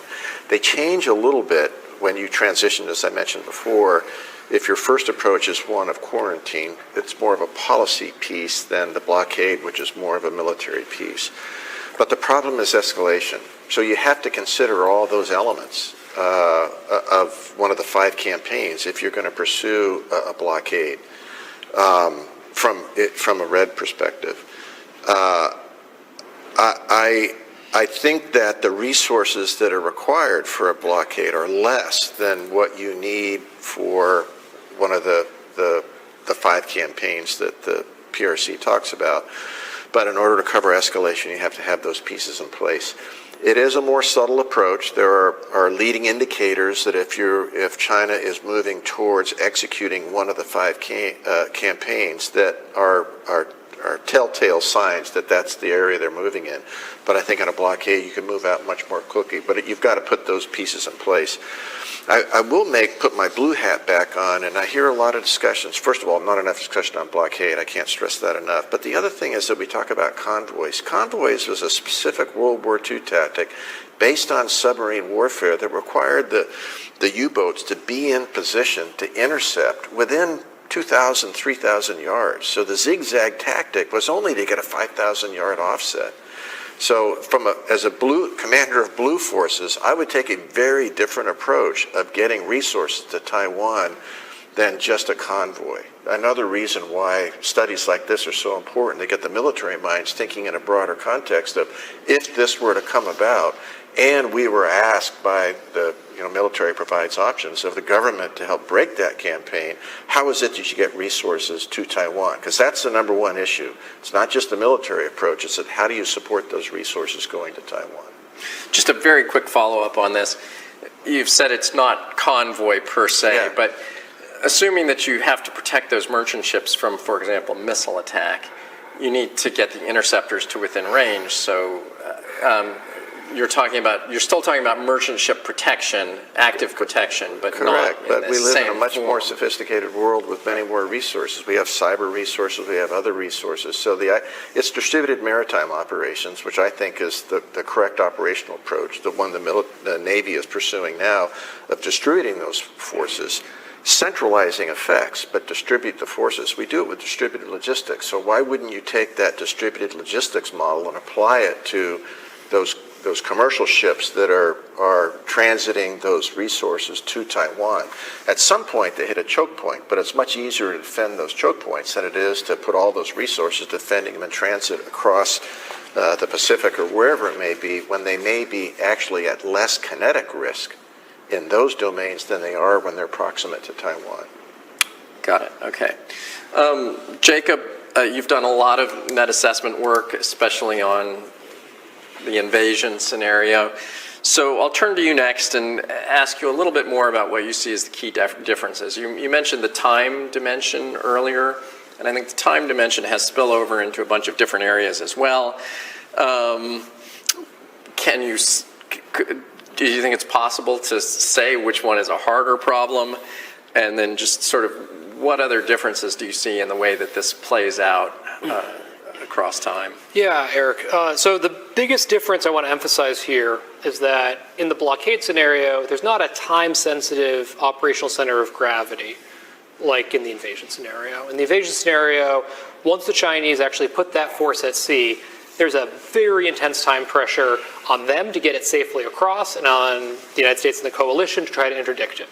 They change a little bit when you transition, as I mentioned before. If your first approach is one of quarantine, it's more of a policy piece than the blockade, which is more of a military piece. But the problem is escalation. So you have to consider all those elements of one of the 5 campaigns if you're going to pursue a blockade. From a red perspective, I think that the resources that are required for a blockade are less than what you need for one of the 5 campaigns that the PRC talks about. But in order to cover escalation, you have to have those pieces in place. It is a more subtle approach. There are leading indicators that if China is moving towards executing one of the 5 campaigns, that are telltale signs that that's the area they're moving in. But I think on a blockade, you can move out much more quickly. But you've got to put those pieces in place. I will put my blue hat back on, and I hear a lot of discussions. First of all, not enough discussion on blockade. I can't stress that enough. But the other thing is that we talk about convoys. Convoys was a specific World War II tactic based on submarine warfare that required the U-boats to be in position to intercept within 2,000, 3,000 yards. So the zigzag tactic was only to get a 5,000-yard offset. So as a commander of blue forces, I would take a very different approach of getting resources to Taiwan than just a convoy. Another reason why studies like this are so important, to get the military minds thinking in a broader context of if this were to come about, and we were asked by the military provides options of the government to help break that campaign, how is it that you get resources to Taiwan? Because that's the number one issue. It's not just the military approach, it's that how do you support those resources going to Taiwan? Just a very quick follow-up on this. You've said it's not convoy per se, Yeah. but assuming that you have to protect those merchant ships from, for example, missile attack, you need to get the interceptors to within range. So you're still talking about merchant ship protection, active protection, but correct. Not but in we live in a same much form. more sophisticated world with many more resources. We have cyber resources, we have other resources. So it's distributed maritime operations, which I think is the correct operational approach, the one the Navy is pursuing now, of distributing those forces, centralizing effects, but distribute the forces. We do it with distributed logistics. So why wouldn't you take that distributed logistics model and apply it to those commercial ships that are transiting those resources to Taiwan? At some point, they hit a choke point, but it's much easier to defend those choke points than it is to put all those resources defending them in transit across the Pacific or wherever it may be, when they may be actually at less kinetic risk in those domains than they are when they're proximate to Taiwan. Got it. Okay. Jacob, you've done a lot of net assessment work, especially on the invasion scenario. So I'll turn to you next and ask you a little bit more about what you see as the key differences. You mentioned the time dimension earlier, and I think the time dimension has spillover into a bunch of different areas as well. Do do you think it's possible to say which one is a harder problem? And then just sort of what other differences do you see in the way that this plays out across time? Yeah, Eric. So the biggest difference I want to emphasize here is that in the blockade scenario, there's not a time-sensitive operational center of gravity like in the invasion scenario. In the invasion scenario, once the Chinese actually put that force at sea, there's a very intense time pressure on them to get it safely across and on the United States and the coalition to try to interdict it.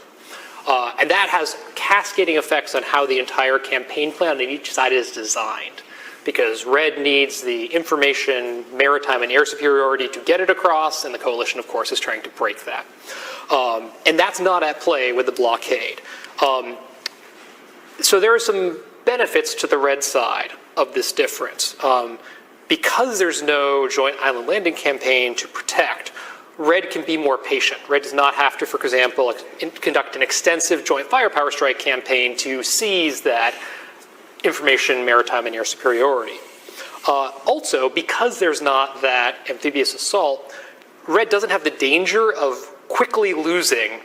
And that has cascading effects on how the entire campaign plan on each side is designed. Because Red needs the information, maritime and air superiority to get it across, and the coalition, of course, is trying to break that. And that's not at play with the blockade. So there are some benefits to the Red side of this difference. Because there's no joint island landing campaign to protect, Red can be more patient. Red does not have to, for example, conduct an extensive joint firepower strike campaign to seize that information, maritime, and air superiority. Also, because there's not that amphibious assault, Red doesn't have the danger of quickly losing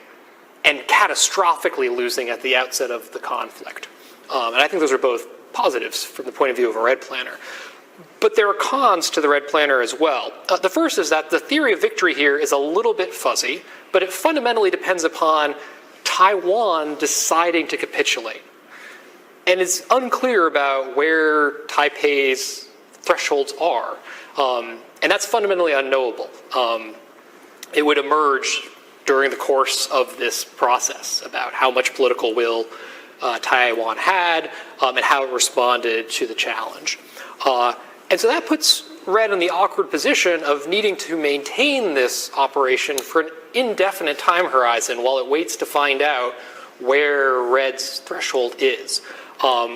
and catastrophically losing at the outset of the conflict. And I think those are both positives from the point of view of a Red planner. But there are cons to the Red planner as well. The first is that the theory of victory here is a little bit fuzzy, but it fundamentally depends upon Taiwan deciding to capitulate. And it's unclear about where Taipei's thresholds are. And that's fundamentally unknowable. It would emerge during the course of this process about how much political will Taiwan had and how it responded to the challenge. And so that puts Red in the awkward position of needing to maintain this operation for an indefinite time horizon while it waits to find out where Red's threshold is.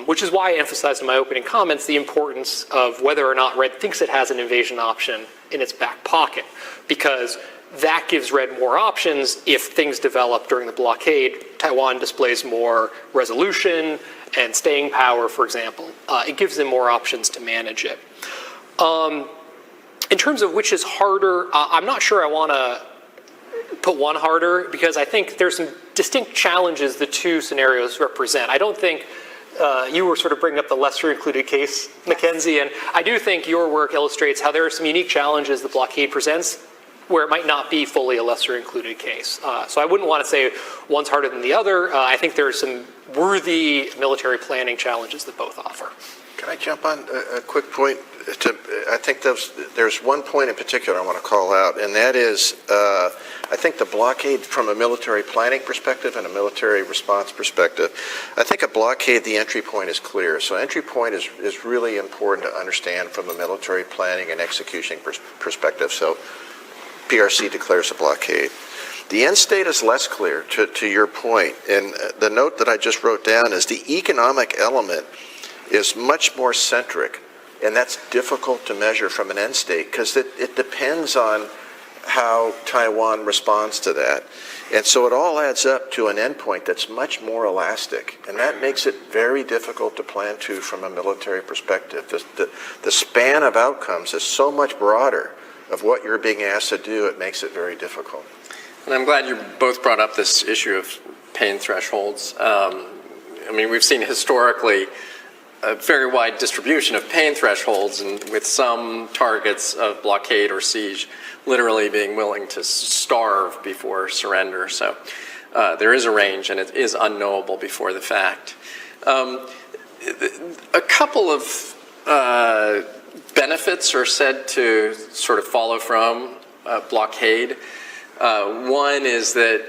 Which is why I emphasized in my opening comments the importance of whether or not Red thinks it has an invasion option in its back pocket, because that gives Red more options if things develop during the blockade. Taiwan displays more resolution and staying power, for example. It gives them more options to manage it. In terms of which is harder, I'm not sure I want to put one harder, because I think there's some distinct challenges the two scenarios represent. I don't think you were sort of bringing up the lesser included case, Mackenzie, and I do think your work illustrates how there are some unique challenges the blockade presents where it might not be fully a lesser included case. So I wouldn't want to say one's harder than the other. I think there are some worthy military planning challenges that both offer. Can I jump on a quick point? I think there's one point in particular I want to call out, and that is I think the blockade from a military planning perspective and a military response perspective, I think a blockade, the entry point is clear. So entry point is really important to understand from a military planning and execution perspective. So PRC declares a blockade. The end state is less clear, to your point, and the note that I just wrote down is the economic element is much more centric, and that's difficult to measure from an end state because it depends on how Taiwan responds to that. And so it all adds up to an endpoint that's much more elastic, and that makes it very difficult to plan to from a military perspective. The span of outcomes is so much broader of what you're being asked to do, it makes it very difficult. And I'm glad you both brought up this issue of pain thresholds. I mean, we've seen historically a very wide distribution of pain thresholds, and with some targets of blockade or siege literally being willing to starve before surrender. So there is a range, and it is unknowable before the fact. A couple of benefits are said to sort of follow from blockade. One is that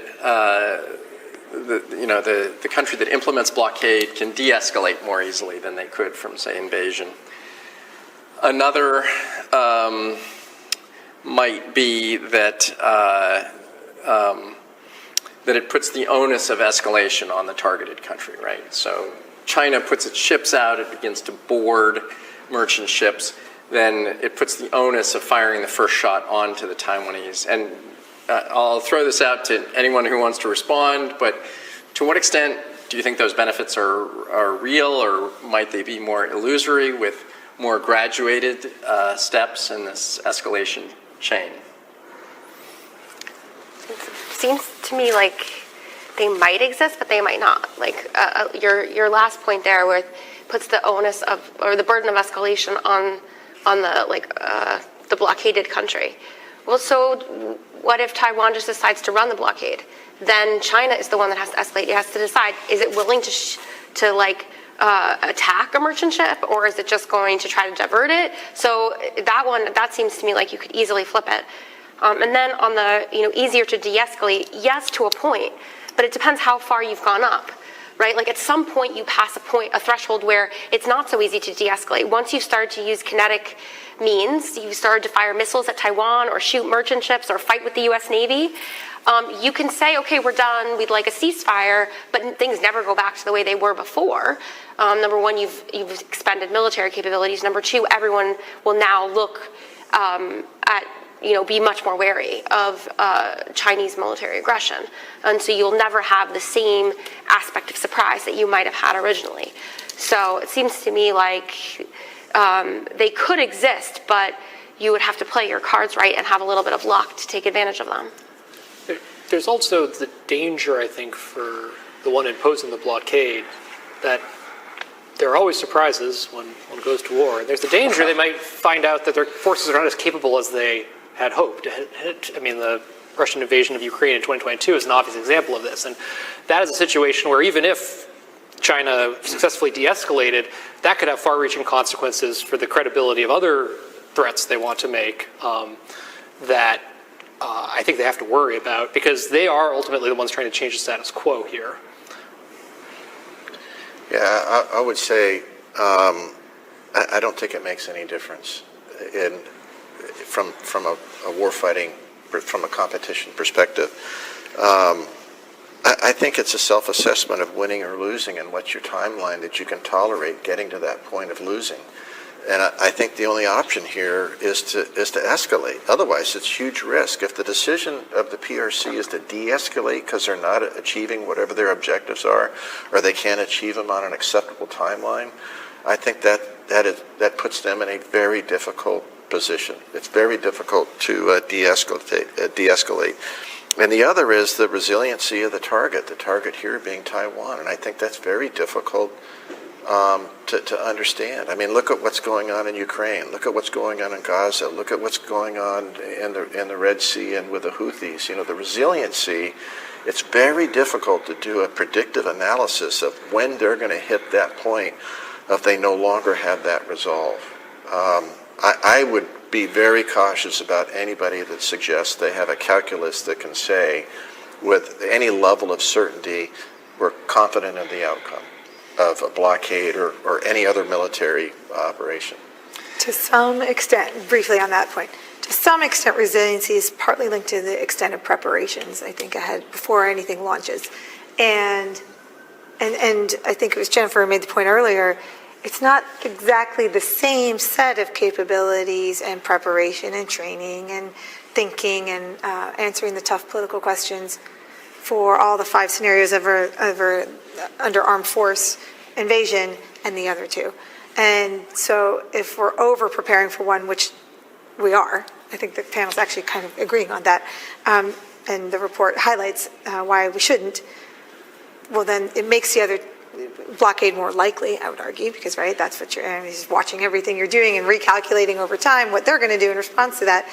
the country that implements blockade can de-escalate more easily than they could from, say, invasion. Another might be that that it puts the onus of escalation on the targeted country, right? So China puts its ships out, it begins to board merchant ships, then it puts the onus of firing the first shot onto the Taiwanese. And I'll throw this out to anyone who wants to respond, but to what extent do you think those benefits are real, or might they be more illusory with more graduated steps in this escalation chain? seems to me like they might exist, but they might not. Like your last point there, where it puts the onus of or the burden of escalation on the blockaded country. Well, so what if Taiwan just decides to run the blockade? Then China is the one that has to escalate. It has to decide: is it willing to attack a merchant ship, or is it just going to try to divert it? So that seems to me like you could easily flip it. And then on the easier to de-escalate, yes, to a point, but it depends how far you've gone up, right? Like at some point you pass a threshold where it's not so easy to de-escalate. Once you start to use kinetic means, you started to fire missiles at Taiwan or shoot merchant ships or fight with the U.S. Navy, you can say, okay, we're done, we'd like a ceasefire, but things never go back to the way they were before. Number one, you've expended military capabilities. Number two, everyone will now look be much more wary of Chinese military aggression. And so you'll never have the same aspect of surprise that you might have had originally. So it seems to me like they could exist, but you would have to play your cards right and have a little bit of luck to take advantage of them. There's also the danger, I think, for the one imposing the blockade, that there are always surprises when one goes to war. There's the danger they might find out that their forces are not as capable as they had hoped. I mean, the Russian invasion of Ukraine in 2022 is an obvious example of this. And that is a situation where even if China successfully de-escalated, that could have far-reaching consequences for the credibility of other threats they want to make that I think they have to worry about, because they are ultimately the ones trying to change the status quo here. Yeah, I would say I don't think it makes any difference from a warfighting, from a competition perspective. I think it's a self-assessment of winning or losing, and what's your timeline that you can tolerate getting to that point of losing. And I think the only option here is to escalate. Otherwise, it's huge risk. If the decision of the PRC is to de-escalate because they're not achieving whatever their objectives are, or they can't achieve them on an acceptable timeline, I think that puts them in a very difficult position. It's very difficult to de-escalate. And the other is the resiliency of the target here being Taiwan. And I think that's very difficult to understand. I mean, look at what's going on in Ukraine. Look at what's going on in Gaza. Look at what's going on in the Red Sea and with the Houthis. The resiliency, it's very difficult to do a predictive analysis of when they're going to hit that point if they no longer have that resolve. I would be very cautious about anybody that suggests they have a calculus that can say with any level of certainty we're confident in the outcome of a blockade or any other military operation. To some extent, briefly on that point, to some extent resiliency is partly linked to the extent of preparations, I think, ahead before anything launches. And I think it was Jennifer who made the point earlier, it's not exactly the same set of capabilities and preparation and training and thinking and answering the tough political questions for all the 5 scenarios under armed force invasion and the other 2. And so if we're over-preparing for one, which we are, I think the panel's actually kind of agreeing on that, and the report highlights why we shouldn't, well then it makes the other blockade more likely, I would argue, because, right, that's what he's watching everything you're doing and recalculating over time what they're going to do in response to that,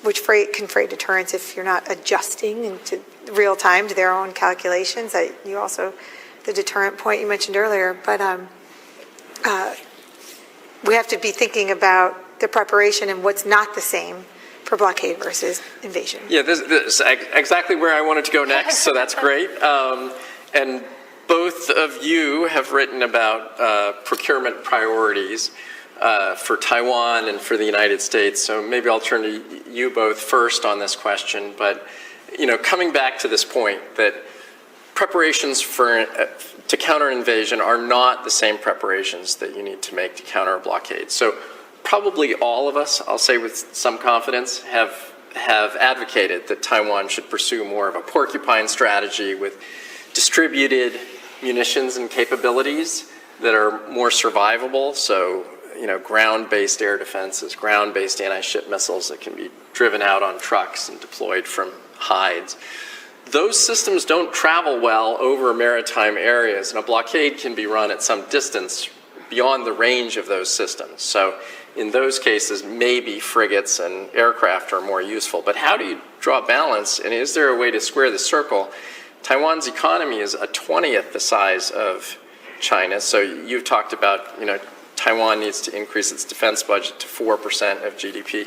which can fray deterrence if you're not adjusting into real time to their own calculations. You also, the deterrent point you mentioned earlier, but we have to be thinking about the preparation and what's not the same for blockade versus invasion. Yeah, this is exactly where I wanted to go next, so that's great. And both of you have written about procurement priorities for Taiwan and for the United States. So maybe I'll turn to you both first on this question. But coming back to this point that preparations to counter an invasion are not the same preparations that you need to make to counter a blockade. So probably all of us, I'll say with some confidence, have advocated that Taiwan should pursue more of a porcupine strategy with distributed munitions and capabilities that are more survivable. So, ground-based air defenses, ground-based anti-ship missiles that can be driven out on trucks and deployed from hides. Those systems don't travel well over maritime areas, and a blockade can be run at some distance beyond the range of those systems. So in those cases, maybe frigates and aircraft are more useful. But how do you draw balance, and is there a way to square the circle? Taiwan's economy is a 20th the size of China, so you've talked about, Taiwan needs to increase its defense budget to 4% of GDP.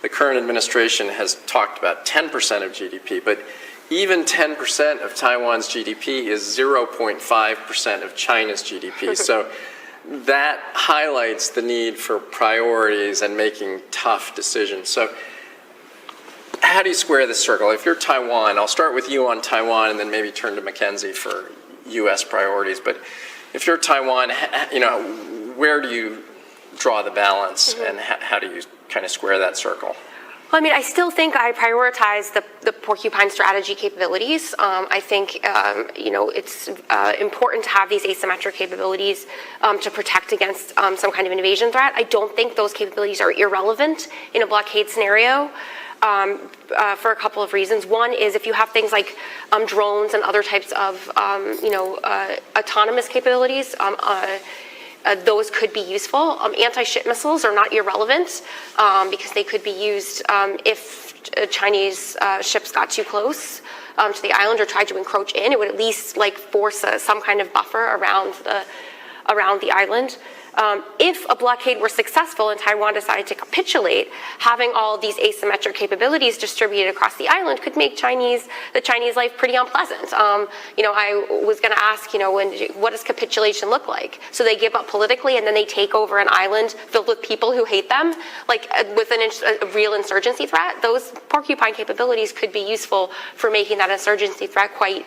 The current administration has talked about 10% of GDP, but even 10% of Taiwan's GDP is 0.5% of China's GDP. So that highlights the need for priorities and making tough decisions. So how do you square this circle? If you're Taiwan, I'll start with you on Taiwan and then maybe turn to Mackenzie for U.S. priorities. But if you're Taiwan, where do you draw the balance, and how do you kind of square that circle? Well, I still think I prioritize the Porcupine strategy capabilities. I think, it's important to have these asymmetric capabilities to protect against some kind of invasion threat. I don't think those capabilities are irrelevant in a blockade scenario for a couple of reasons. One is if you have things like drones and other types of, autonomous capabilities, those could be useful. Anti-ship missiles are not irrelevant because they could be used if Chinese ships got too close to the island or tried to encroach in. It would at least force some kind of buffer around the island. If a blockade were successful and Taiwan decided to capitulate, having all these asymmetric capabilities distributed across the island could make the Chinese life pretty unpleasant. I was going to ask, what does capitulation look like? So they give up politically and then they take over an island filled with people who hate them, with a real insurgency threat. Those Porcupine capabilities could be useful for making that insurgency threat quite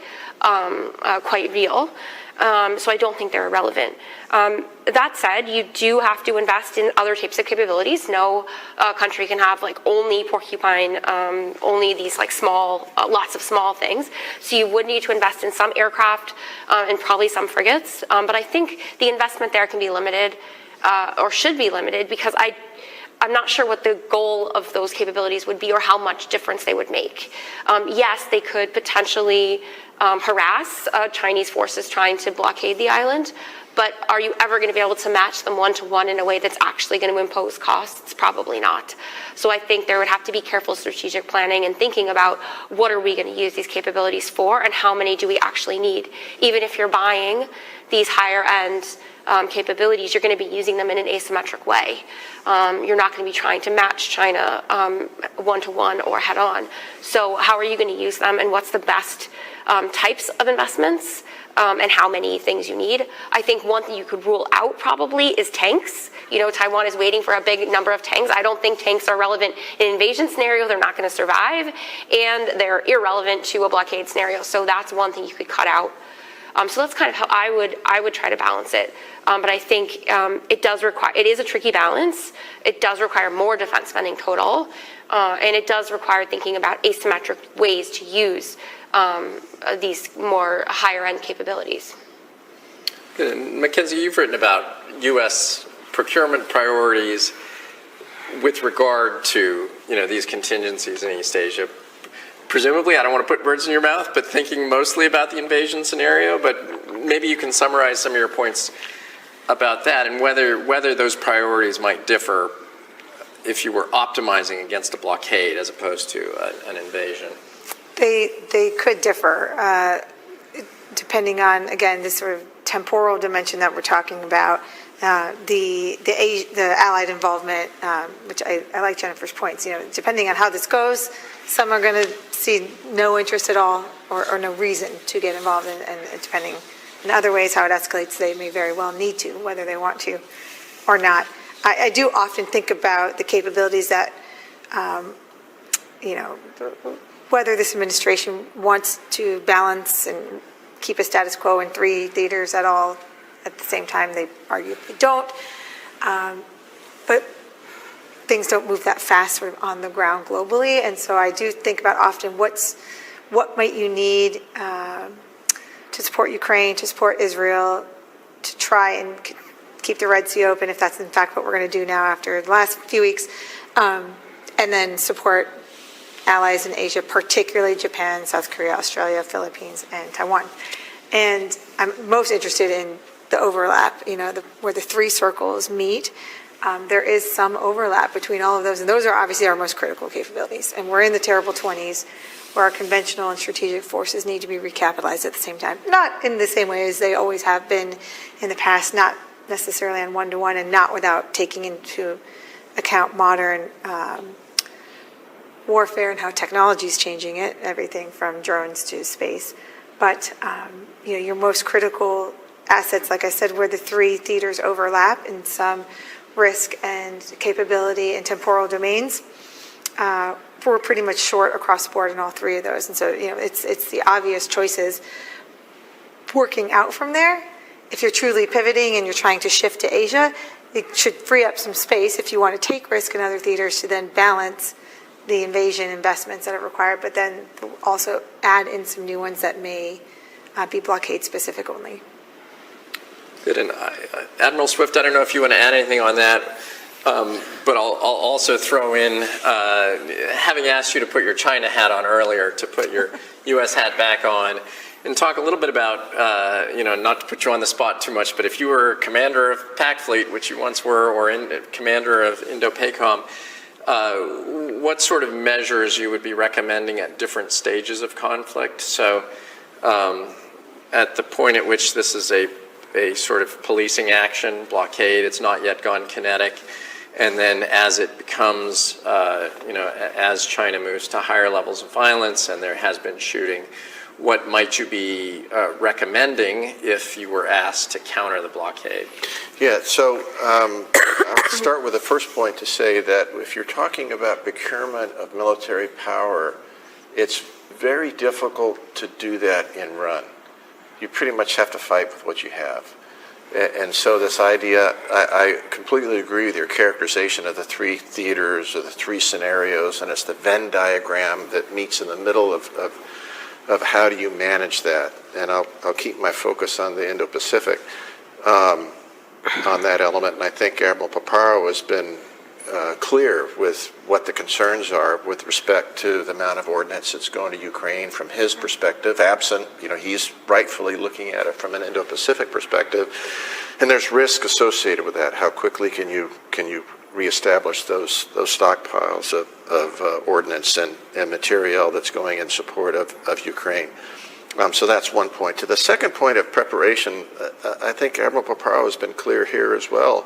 real. So I don't think they're irrelevant. That said, you do have to invest in other types of capabilities. No country can have only Porcupine, only these small, lots of small things. So you would need to invest in some aircraft and probably some frigates. But I think the investment there can be limited or should be limited because I'm not sure what the goal of those capabilities would be or how much difference they would make. Yes, they could potentially harass Chinese forces trying to blockade the island, but are you ever going to be able to match them one-to-one in a way that's actually going to impose costs? Probably not. So I think there would have to be careful strategic planning and thinking about what are we going to use these capabilities for and how many do we actually need. Even if you're buying these higher-end capabilities, you're going to be using them in an asymmetric way. You're not going to be trying to match China one-to-one or head-on. So how are you going to use them, and what's the best types of investments and how many things you need? I think one thing you could rule out probably is tanks. Taiwan is waiting for a big number of tanks. I don't think tanks are relevant in an invasion scenario. They're not going to survive, and they're irrelevant to a blockade scenario. So that's one thing you could cut out. So that's kind of how I would try to balance it. But I think it is a tricky balance. It does require more defense spending total, and it does require thinking about asymmetric ways to use these more higher-end capabilities. Mackenzie, you've written about U.S. procurement priorities with regard to these contingencies in East Asia. Presumably, I don't want to put words in your mouth, but thinking mostly about the invasion scenario. But maybe you can summarize some of your points about that and whether those priorities might differ if you were optimizing against a blockade as opposed to an invasion. They could differ depending on, again, this sort of temporal dimension that we're talking about, the Allied involvement, which I like Jennifer's points. Depending on how this goes, some are going to see no interest at all or no reason to get involved, and depending in other ways how it escalates, they may very well need to, whether they want to or not. I do often think about the capabilities that, whether this administration wants to balance and keep a status quo in 3 theaters at all. At the same time, they arguably don't. But things don't move that fast sort of on the ground globally. And so I do think about often what might you need to support Ukraine, to support Israel, to try and keep the Red Sea open if that's in fact what we're going to do now after the last few weeks, and then support allies in Asia, particularly Japan, South Korea, Australia, Philippines, and Taiwan. And I'm most interested in the overlap, where the three circles meet. There is some overlap between all of those, and those are obviously our most critical capabilities. And we're in the terrible 20s, where our conventional and strategic forces need to be recapitalized at the same time. Not in the same way as they always have been in the past, not necessarily on one-to-one, and not without taking into account modern warfare and how technology is changing it, everything from drones to space. But your most critical assets, like I said, where the three theaters overlap in some risk and capability and temporal domains, we're pretty much short across the board in all three of those. And so, it's the obvious choices working out from there. If you're truly pivoting and you're trying to shift to Asia, it should free up some space if you want to take risk in other theaters to then balance the invasion investments that are required, but then also add in some new ones that may be blockade specific only. Good. And Admiral Swift, I don't know if you want to add anything on that, but I'll also throw in, having asked you to put your China hat on earlier, to put your U.S. hat back on, and talk a little bit about, not to put you on the spot too much, but if you were commander of PAC Fleet, which you once were, or commander of Indo-PACOM, what sort of measures you would be recommending at different stages of conflict? So at the point at which this is a sort of policing action, blockade, it's not yet gone kinetic, and then as it becomes, as China moves to higher levels of violence and there has been shooting, what might you be recommending if you were asked to counter the blockade? Yeah, so I'll start with the first point to say that if you're talking about procurement of military power, it's very difficult to do that in run. You pretty much have to fight with what you have. And so this idea, I completely agree with your characterization of the three theaters or the three scenarios, and it's the Venn diagram that meets in the middle of how do you manage that. And I'll keep my focus on the Indo-Pacific on that element. And I think Admiral Paparo has been clear with what the concerns are with respect to the amount of ordnance that's going to Ukraine from his perspective, absent, he's rightfully looking at it from an Indo-Pacific perspective. And there's risk associated with that. How quickly can you reestablish those stockpiles of ordnance and material that's going in support of Ukraine? So that's one point. To the second point of preparation, I think Admiral Paparo has been clear here as well.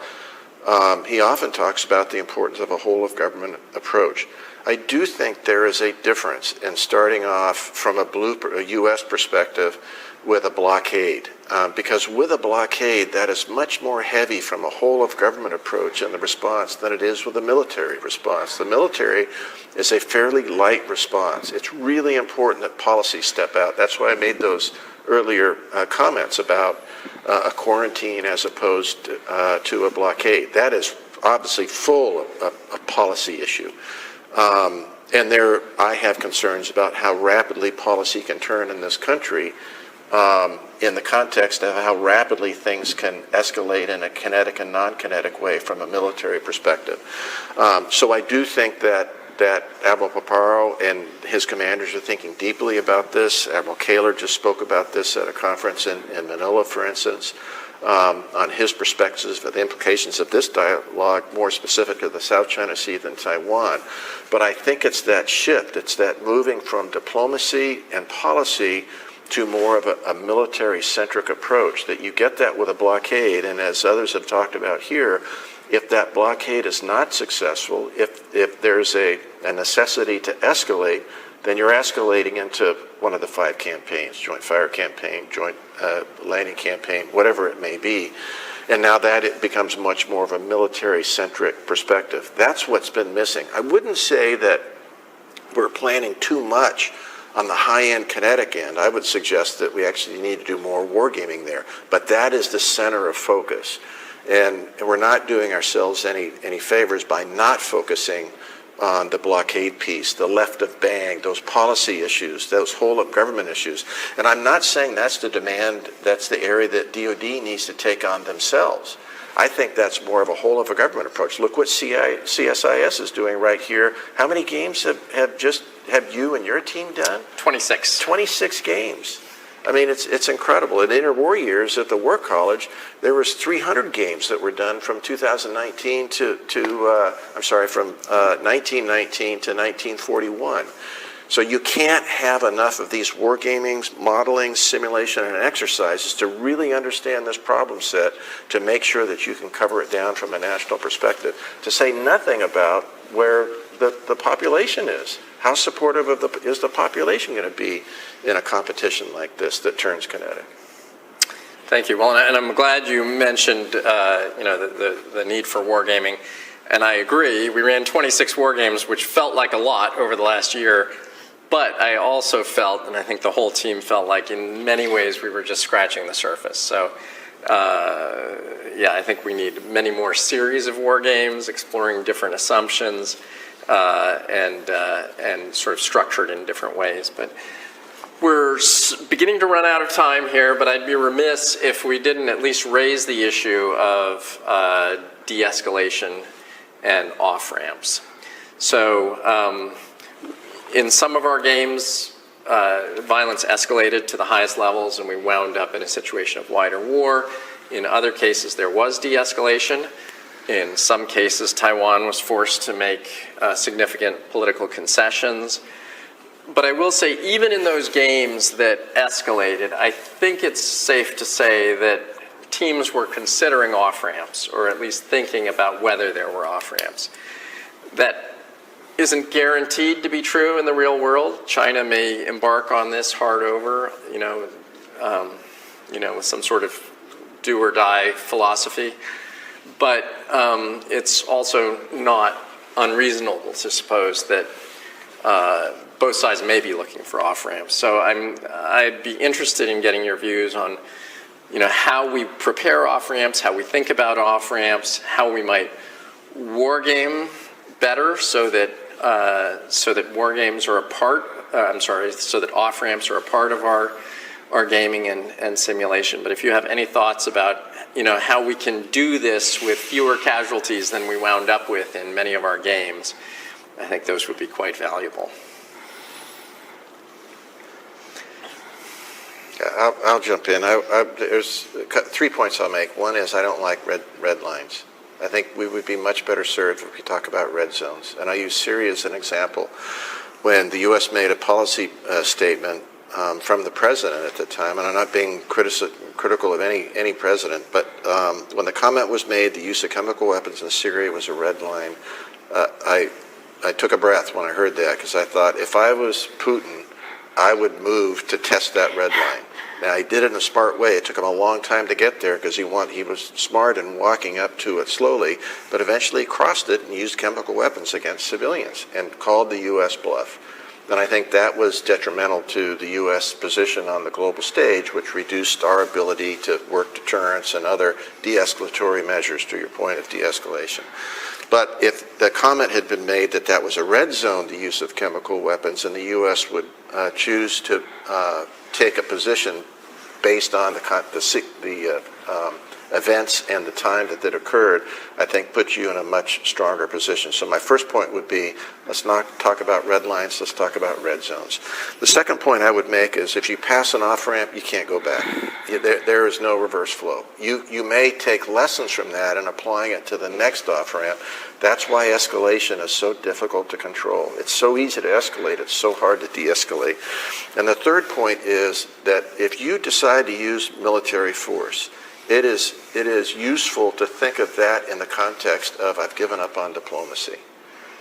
He often talks about the importance of a whole-of-government approach. I do think there is a difference in starting off from a U.S. perspective with a blockade, because with a blockade, that is much more heavy from a whole-of-government approach in the response than it is with a military response. The military is a fairly light response. It's really important that policies step out. That's why I made those earlier comments about a quarantine as opposed to a blockade. That is obviously full of a policy issue. And there I have concerns about how rapidly policy can turn in this country in the context of how rapidly things can escalate in a kinetic and non-kinetic way from a military perspective. So I do think that Admiral Paparo and his commanders are thinking deeply about this. Admiral Kaler just spoke about this at a conference in Manila, for instance, on his perspectives of the implications of this dialogue, more specific to the South China Sea than Taiwan. But I think it's that shift. It's that moving from diplomacy and policy to more of a military-centric approach, that you get that with a blockade. And as others have talked about here, if that blockade is not successful, if there's a necessity to escalate, then you're escalating into one of the 5 campaigns, joint fire campaign, joint landing campaign, whatever it may be. And now that it becomes much more of a military-centric perspective. That's what's been missing. I wouldn't say that we're planning too much on the high-end kinetic end. I would suggest that we actually need to do more wargaming there. But that is the center of focus. And we're not doing ourselves any favors by not focusing on the blockade piece, the left of bang, those policy issues, those whole-of-government issues. And I'm not saying that's the demand, that's the area that DoD needs to take on themselves. I think that's more of a whole of a government approach. Look what CSIS is doing right here. How many games have you and your team done? 26. 26 games. I mean, it's incredible. In interwar years at the War College, there was 300 games that were done from 2019 from 1919 to 1941. So you can't have enough of these wargaming, modeling, simulation, and exercises to really understand this problem set to make sure that you can cover it down from a national perspective. To say nothing about where the population is. How supportive is the population going to be in a competition like this that turns kinetic? Thank you. Well, and I'm glad you mentioned the need for wargaming. And I agree. We ran 26 war games, which felt like a lot over the last year. But I also felt, and I think the whole team felt like in many ways we were just scratching the surface. So, I think we need many more series of war games, exploring different assumptions, and sort of structured in different ways. But we're beginning to run out of time here, but I'd be remiss if we didn't at least raise the issue of de-escalation and off-ramps. So in some of our games, violence escalated to the highest levels and we wound up in a situation of wider war. In other cases, there was de-escalation. In some cases, Taiwan was forced to make significant political concessions. But I will say, even in those games that escalated, I think it's safe to say that teams were considering off-ramps, or at least thinking about whether there were off-ramps. That isn't guaranteed to be true in the real world. China may embark on this hard over, with some sort of do or die philosophy. But it's also not unreasonable to suppose that both sides may be looking for off-ramps. So I'd be interested in getting your views on, how we prepare off-ramps, how we think about off-ramps, how we might war game better so that war games are so that off-ramps are a part of our gaming and simulation. But if you have any thoughts about, how we can do this with fewer casualties than we wound up with in many of our games, I think those would be quite valuable. I'll jump in. There's 3 points I'll make. One is I don't like red lines. I think we would be much better served if we talk about red zones. And I use Syria as an example. When the U.S. made a policy statement from the president at the time, and I'm not being critical of any president, but when the comment was made, the use of chemical weapons in Syria was a red line, I took a breath when I heard that, because I thought, if I was Putin, I would move to test that red line. Now, he did it in a smart way. It took him a long time to get there because he was smart in walking up to it slowly, but eventually he crossed it and used chemical weapons against civilians and called the U.S. bluff. And I think that was detrimental to the U.S. position on the global stage, which reduced our ability to work deterrence and other de-escalatory measures, to your point of de-escalation. But if the comment had been made that that was a red zone, the use of chemical weapons, and the U.S. would choose to take a position based on the events and the time that occurred, I think puts you in a much stronger position. So my first point would be, let's not talk about red lines, let's talk about red zones. The second point I would make is, if you pass an off-ramp, you can't go back. There is no reverse flow. You may take lessons from that and applying it to the next off-ramp. That's why escalation is so difficult to control. It's so easy to escalate, it's so hard to de-escalate. And the third point is that if you decide to use military force, it is useful to think of that in the context of, I've given up on diplomacy.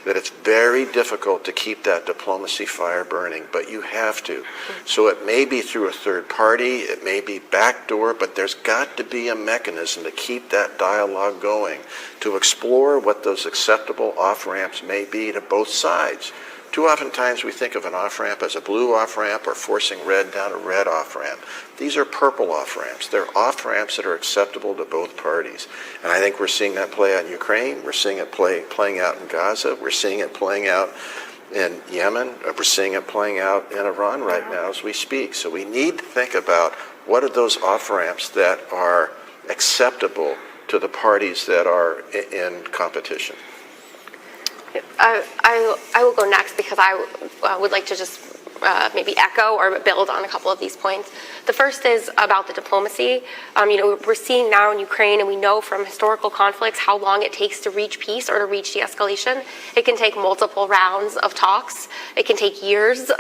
That it's very difficult to keep that diplomacy fire burning, but you have to. So it may be through a third party, it may be backdoor, but there's got to be a mechanism to keep that dialogue going, to explore what those acceptable off-ramps may be to both sides. Too often times we think of an off-ramp as a blue off-ramp or forcing red down a red off-ramp. These are purple off-ramps. They're off-ramps that are acceptable to both parties. And I think we're seeing that play out in Ukraine. We're seeing it playing out in Gaza. We're seeing it playing out in Yemen. We're seeing it playing out in Iran right now as we speak. So we need to think about what are those off-ramps that are acceptable to the parties that are in competition? I will go next because I would like to just maybe echo or build on a couple of these points. The first is about the diplomacy. We're seeing now in Ukraine, and we know from historical conflicts how long it takes to reach peace or to reach de-escalation. It can take multiple rounds of talks. It can take years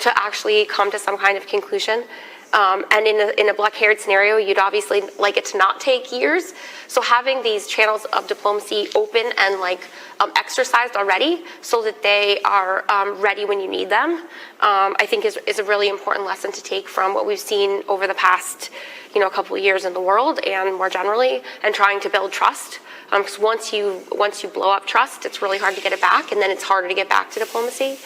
to actually come to some kind of conclusion. And in a blockade scenario, you'd obviously like it to not take years. So having these channels of diplomacy open and exercised already so that they are ready when you need them, I think is a really important lesson to take from what we've seen over the past couple of years in the world and more generally, and trying to build trust. Because once you blow up trust, it's really hard to get it back, and then it's harder to get back to diplomacy.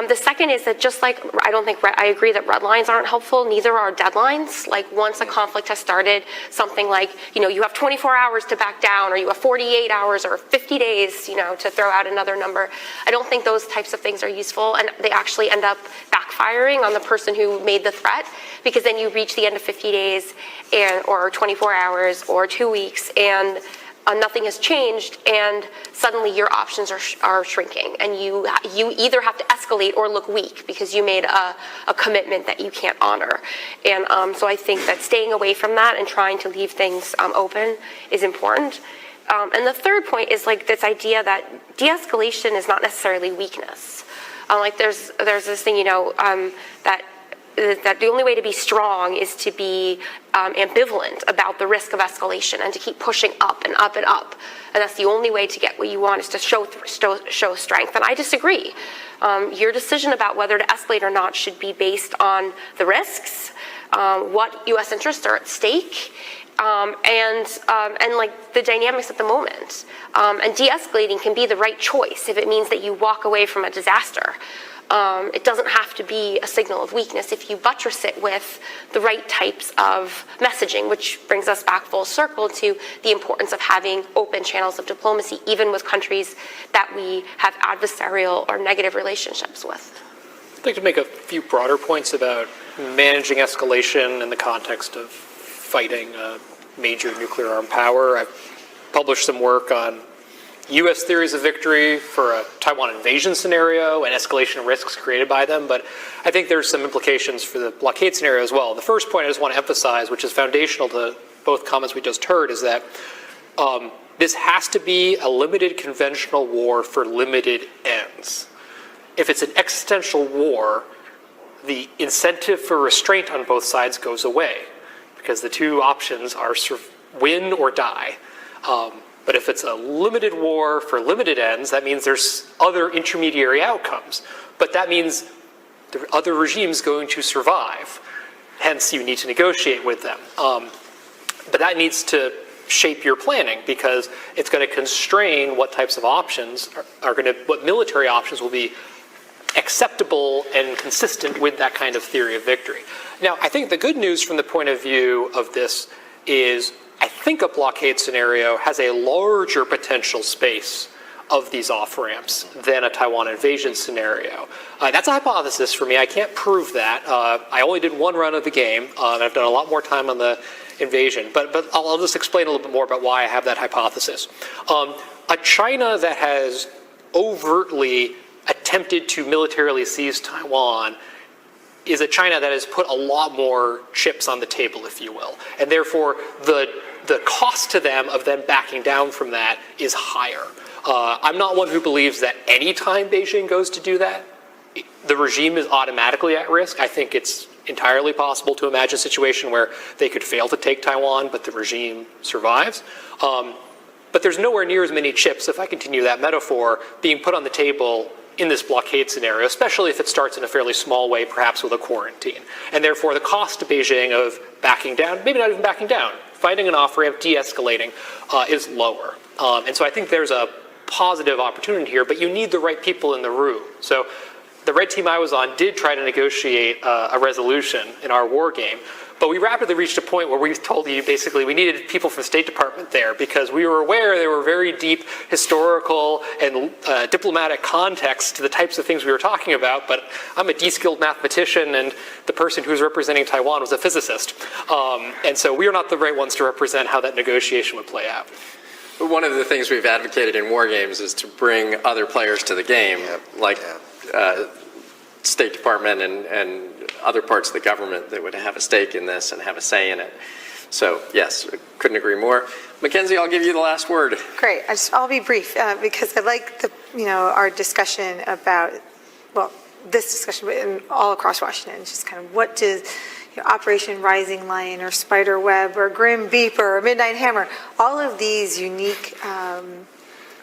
The second is that just like I agree that red lines aren't helpful, neither are deadlines. Like once a conflict has started, something like, you have 24 hours to back down, or you have 48 hours or 50 days, to throw out another number. I don't think those types of things are useful, and they actually end up backfiring on the person who made the threat, because then you reach the end of 50 days or 24 hours or 2 weeks, and nothing has changed, and suddenly your options are shrinking, and you either have to escalate or look weak because you made a commitment that you can't honor. And so I think that staying away from that and trying to leave things open is important. And the third point is this idea that de-escalation is not necessarily weakness. There's this thing, that the only way to be strong is to be ambivalent about the risk of escalation and to keep pushing up and up and up. And that's the only way to get what you want, is to show strength. And I disagree. Your decision about whether to escalate or not should be based on the risks, what U.S. interests are at stake, and the dynamics at the moment. And de-escalating can be the right choice if it means that you walk away from a disaster. It doesn't have to be a signal of weakness if you buttress it with the right types of messaging, which brings us back full circle to the importance of having open channels of diplomacy, even with countries that we have adversarial or negative relationships with. I'd like to make a few broader points about managing escalation in the context of fighting a major nuclear armed power. I've published some work on U.S. theories of victory for a Taiwan invasion scenario and escalation risks created by them, but I think there's some implications for the blockade scenario as well. The first point I just want to emphasize, which is foundational to both comments we just heard, is that this has to be a limited conventional war for limited ends. If it's an existential war, the incentive for restraint on both sides goes away, because the two options are win or die. But if it's a limited war for limited ends, that means there's other intermediary outcomes. But that means there are other regimes going to survive. Hence, you need to negotiate with them. But that needs to shape your planning, because it's going to constrain what types of options what military options will be acceptable and consistent with that kind of theory of victory. Now, I think the good news from the point of view of this is, I think a blockade scenario has a larger potential space of these off-ramps than a Taiwan invasion scenario. That's a hypothesis for me. I can't prove that. I only did one run of the game, and I've done a lot more time on the invasion. But I'll just explain a little bit more about why I have that hypothesis. A China that has overtly attempted to militarily seize Taiwan is a China that has put a lot more chips on the table, if you will. And therefore, the cost to them of them backing down from that is higher. I'm not one who believes that any time Beijing goes to do that, the regime is automatically at risk. I think it's entirely possible to imagine a situation where they could fail to take Taiwan, but the regime survives. But there's nowhere near as many chips, if I continue that metaphor, being put on the table in this blockade scenario, especially if it starts in a fairly small way, perhaps with a quarantine. And therefore, the cost to Beijing of backing down, maybe not even backing down, fighting an off-ramp, de-escalating, is lower. And so I think there's a positive opportunity here, but you need the right people in the room. So the red team I was on did try to negotiate a resolution in our war game. But we rapidly reached a point where we told you basically we needed people from the State Department there because we were aware there were very deep historical and diplomatic contexts to the types of things we were talking about. But I'm a de-skilled mathematician, and the person who was representing Taiwan was a physicist. And so we are not the right ones to represent how that negotiation would play out. One of the things we've advocated in war games is to bring other players to the game, like State Department and other parts of the government that would have a stake in this and have a say in it. So yes, couldn't agree more. Mackenzie, I'll give you the last word. Great. I'll be brief because I like our discussion about, well, this discussion and all across Washington, just kind of what does Operation Rising Lion or Spider Web or Grim Beeper or Midnight Hammer, all of these unique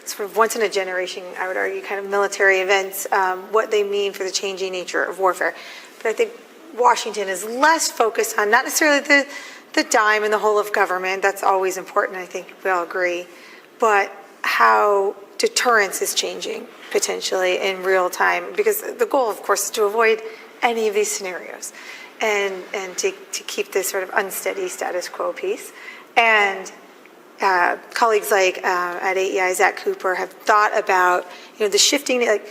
sort of once in a generation, I would argue, kind of military events, what they mean for the changing nature of warfare. But I think Washington is less focused on not necessarily the dime and the whole of government. That's always important. I think we all agree. But how deterrence is changing potentially in real time. Because the goal, of course, is to avoid any of these scenarios and to keep this sort of unsteady status quo piece. And colleagues like at AEI, Zach Cooper, have thought about the shifting, like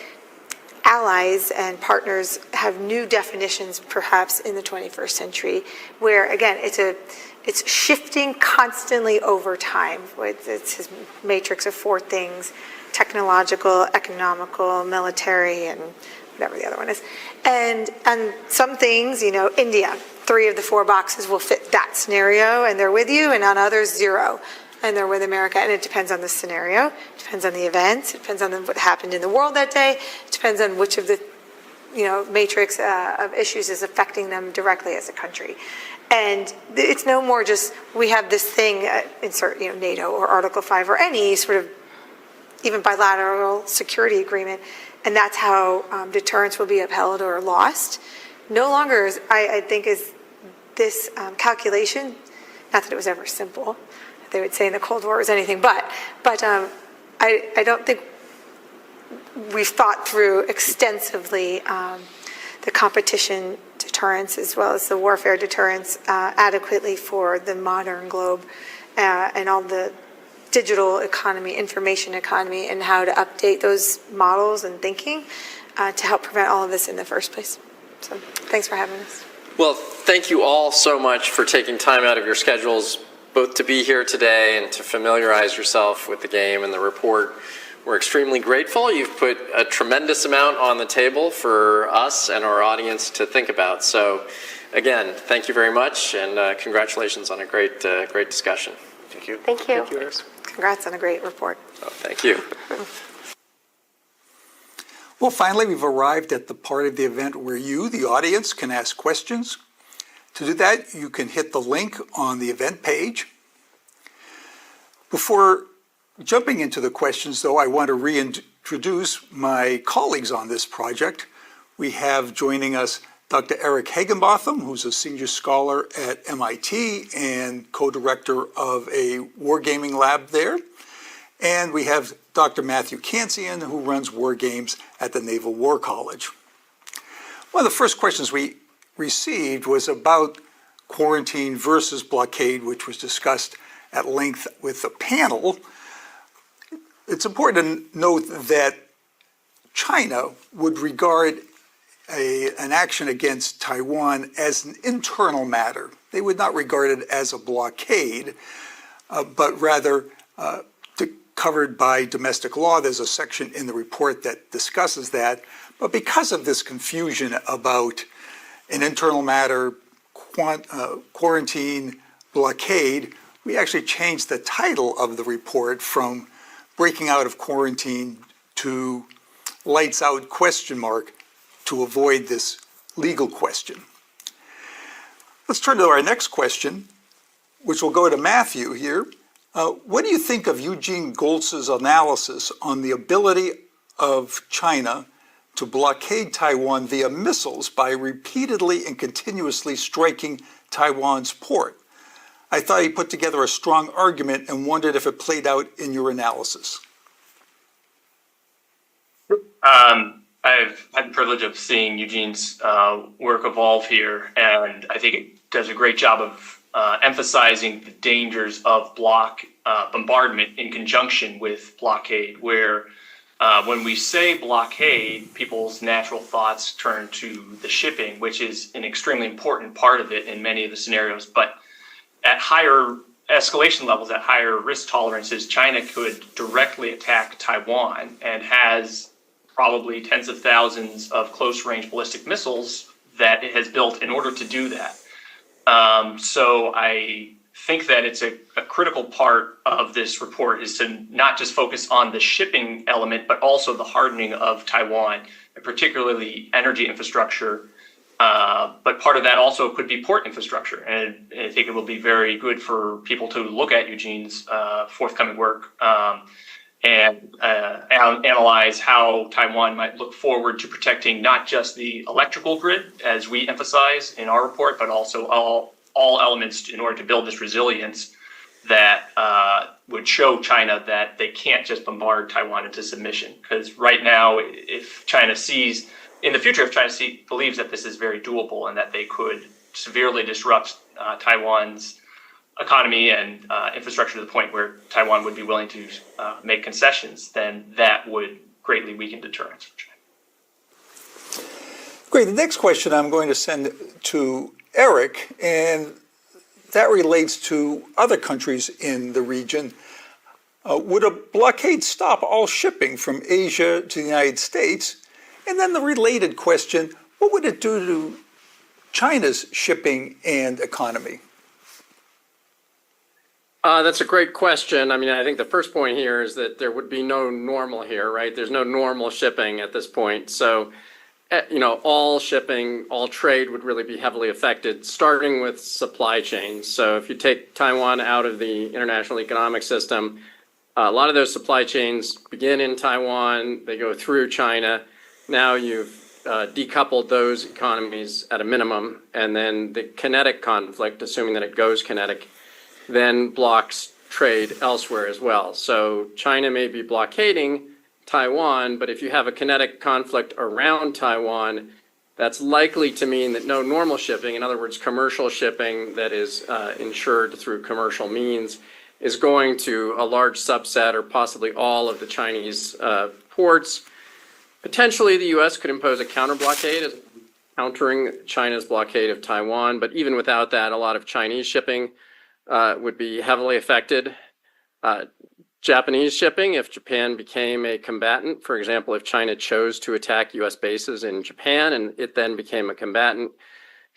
allies and partners have new definitions perhaps in the 21st century, where again it's shifting constantly over time. It's his matrix of four things: technological, economical, military, and whatever the other one is. And some things, India, 3 of the 4 boxes will fit that scenario, and they're with you, and on others, 0. And they're with America, and it depends on the scenario, it depends on the events, it depends on what happened in the world that day, it depends on which of the, matrix of issues is affecting them directly as a country. And it's no more just, we have this thing, insert, NATO or Article 5 or any sort of even bilateral security agreement, and that's how deterrence will be upheld or lost. No longer, I think, is this calculation, not that it was ever simple, they would say in the Cold War was anything but I don't think we've thought through extensively the competition deterrence as well as the warfare deterrence adequately for the modern globe and all the digital economy, information economy, and how to update those models and thinking to help prevent all of this in the first place. So thanks for having us. Well, thank you all so much for taking time out of your schedules both to be here today and to familiarize yourself with the game and the report. We're extremely grateful. You've put a tremendous amount on the table for us and our audience to think about. So again, thank you very much, and congratulations on a great discussion. Thank you. Thank you. Thank you, Iris. Congrats on a great report. Oh, thank you. Well, finally, we've arrived at the part of the event where you, the audience, can ask questions. To do that, you can hit the link on the event page. Before jumping into the questions, though, I want to reintroduce my colleagues on this project. We have joining us Dr. Eric Higginbotham, who's a senior scholar at MIT and co-director of a wargaming lab there. And we have Dr. Matthew Kansian, who runs war games at the Naval War College. One of the first questions we received was about quarantine versus blockade, which was discussed at length with the panel. It's important to note that China would regard an action against Taiwan as an internal matter. They would not regard it as a blockade, but rather covered by domestic law. There's a section in the report that discusses that. But because of this confusion about an internal matter, quarantine, blockade, we actually changed the title of the report from breaking out of quarantine to lights out ? To avoid this legal question. Let's turn to our next question, which will go to Matthew here. What do you think of Eugene Goltz's analysis on the ability of China to blockade Taiwan via missiles by repeatedly and continuously striking Taiwan's port? I thought he put together a strong argument and wondered if it played out in your analysis. I've had the privilege of seeing Eugene's work evolve here, and I think it does a great job of emphasizing the dangers of bombardment in conjunction with blockade, where when we say blockade, people's natural thoughts turn to the shipping, which is an extremely important part of it in many of the scenarios. But at higher escalation levels, at higher risk tolerances, China could directly attack Taiwan and has probably tens of thousands of close-range ballistic missiles that it has built in order to do that. So I think that it's a critical part of this report is to not just focus on the shipping element, but also the hardening of Taiwan, and particularly energy infrastructure. But part of that also could be port infrastructure. And I think it will be very good for people to look at Eugene's forthcoming work and analyze how Taiwan might look forward to protecting not just the electrical grid, as we emphasize in our report, but also all elements in order to build this resilience that would show China that they can't just bombard Taiwan into submission. Because right now, if China sees, in the future, if China believes that this is very doable and that they could severely disrupt Taiwan's economy and infrastructure to the point where Taiwan would be willing to make concessions, then that would greatly weaken deterrence for China. Great. The next question I'm going to send to Eric, and that relates to other countries in the region. Would a blockade stop all shipping from Asia to the United States? And then the related question, what would it do to China's shipping and economy? That's a great question. I mean, I think the first point here is that there would be no normal here, right? There's no normal shipping at this point. So, all shipping, all trade would really be heavily affected, starting with supply chains. So if you take Taiwan out of the international economic system, a lot of those supply chains begin in Taiwan, they go through China. Now you've decoupled those economies at a minimum, and then the kinetic conflict, assuming that it goes kinetic, then blocks trade elsewhere as well. So China may be blockading Taiwan, but if you have a kinetic conflict around Taiwan, that's likely to mean that no normal shipping, in other words, commercial shipping that is insured through commercial means, is going to a large subset or possibly all of the Chinese ports. Potentially, the U.S. could impose a counter blockade, countering China's blockade of Taiwan, but even without that, a lot of Chinese shipping would be heavily affected. Japanese shipping, if Japan became a combatant, for example, if China chose to attack U.S. bases in Japan and it then became a combatant,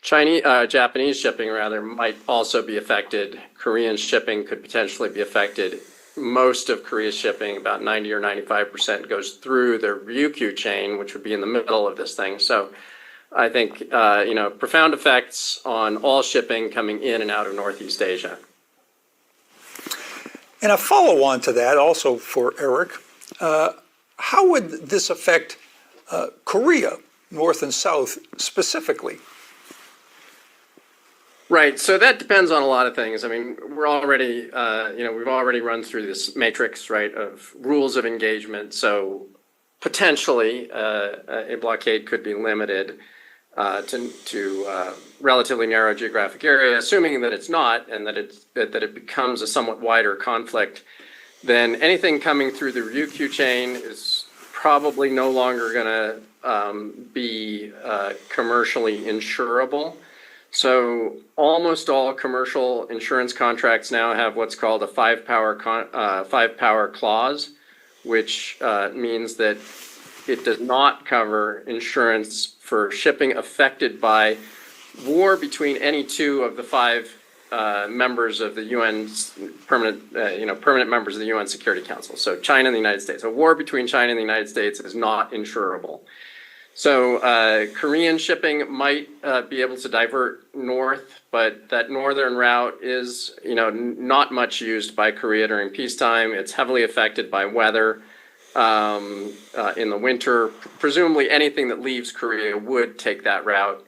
Japanese shipping might also be affected. Korean shipping could potentially be affected. Most of Korea's shipping, about 90 or 95%, goes through the Ryukyu chain, which would be in the middle of this thing. So I think, profound effects on all shipping coming in and out of Northeast Asia. And a follow-on to that, also for Eric, how would this affect Korea, North and South specifically? Right. So that depends on a lot of things. I mean, we're already, we've already run through this matrix, right, of rules of engagement. So potentially a blockade could be limited to relatively narrow geographic area, assuming that it's not, and that it becomes a somewhat wider conflict. Then anything coming through the Ryukyu chain is probably no longer going to be commercially insurable. So almost all commercial insurance contracts now have what's called a five-power clause, which means that it does not cover insurance for shipping affected by war between any two of the five members of the UN's permanent members of the UN Security Council. So China and the United States. A war between China and the United States is not insurable. So Korean shipping might be able to divert north, but that northern route is, not much used by Korea during peacetime. It's heavily affected by weather in the winter. Presumably anything that leaves Korea would take that route.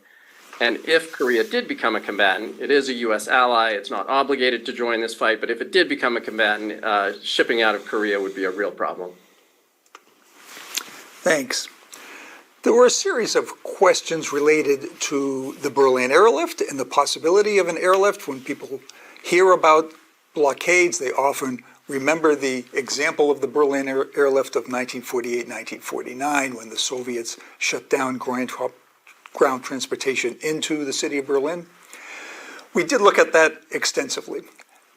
And if Korea did become a combatant, it is a U.S. ally. It's not obligated to join this fight, but if it did become a combatant, shipping out of Korea would be a real problem. Thanks. There were a series of questions related to the Berlin airlift and the possibility of an airlift. When people hear about blockades, they often remember the example of the Berlin airlift of 1948-1949, when the Soviets shut down ground transportation into the city of Berlin. We did look at that extensively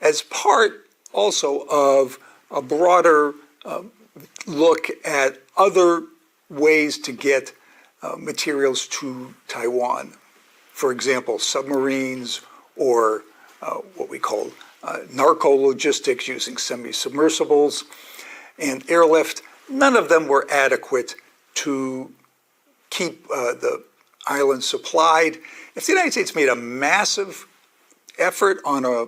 as part also of a broader look at other ways to get materials to Taiwan. For example, submarines or what we call narco-logistics using semi-submersibles and airlift. None of them were adequate to keep the island supplied. If the United States made a massive effort on a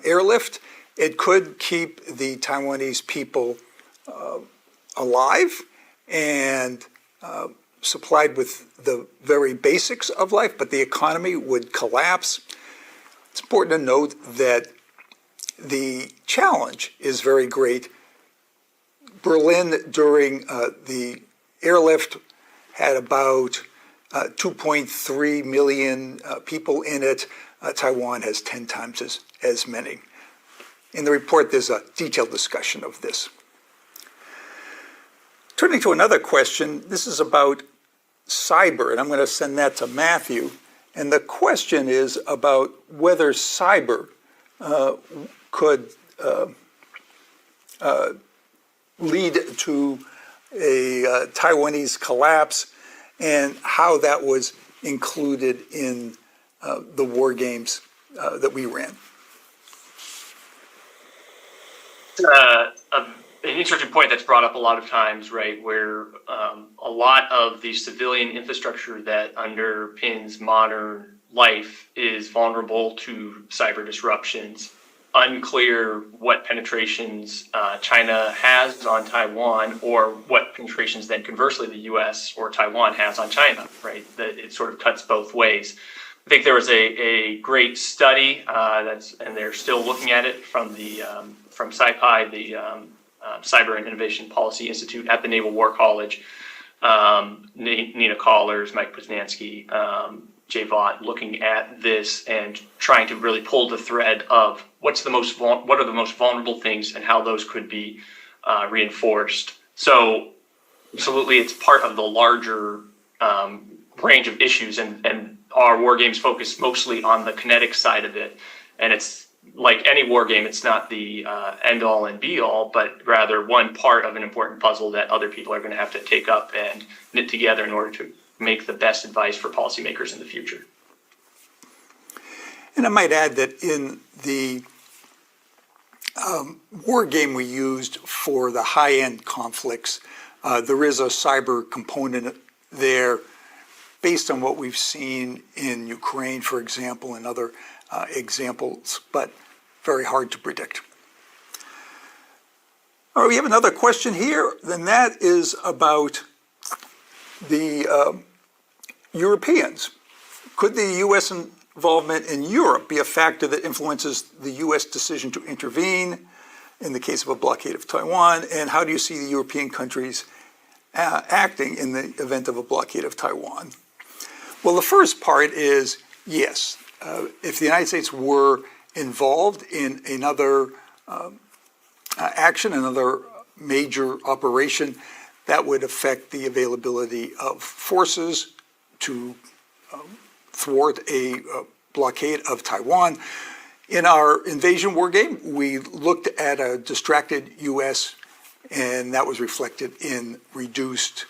airlift, it could keep the Taiwanese people alive and supplied with the very basics of life, but the economy would collapse. It's important to note that the challenge is very great. Berlin during the airlift had about 2.3 million people in it. Taiwan has 10 times as many. In the report, there's a detailed discussion of this. Turning to another question, this is about cyber, and I'm going to send that to Matthew. And the question is about whether cyber could lead to a Taiwanese collapse and how that was included in the war games that we ran. An interesting point that's brought up a lot of times, right, where a lot of the civilian infrastructure that underpins modern life is vulnerable to cyber disruptions. Unclear what penetrations China has on Taiwan, or what penetrations then conversely the U.S. or Taiwan has on China, right? That it sort of cuts both ways. I think there was a great study and they're still looking at it from SciPi, the Cyber and Innovation Policy Institute at the Naval War College. Nina Collars, Mike Poznansky, Jay Vaught, looking at this and trying to really pull the thread of what are the most vulnerable things and how those could be reinforced. So absolutely, it's part of the larger range of issues, and our war games focus mostly on the kinetic side of it. And it's like any war game, it's not the end all and be all, but rather one part of an important puzzle that other people are going to have to take up and knit together in order to make the best advice for policymakers in the future. And I might add that in the war game we used for the high-end conflicts, there is a cyber component there based on what we've seen in Ukraine, for example, and other examples, but very hard to predict. All right, we have another question here, and that is about the Europeans. Could the U.S. involvement in Europe be a factor that influences the U.S. decision to intervene in the case of a blockade of Taiwan? And how do you see the European countries acting in the event of a blockade of Taiwan? Well, the first part is yes. If the United States were involved in another action, another major operation, that would affect the availability of forces to thwart a blockade of Taiwan. In our invasion war game, we looked at a distracted U.S., and that was reflected in reduced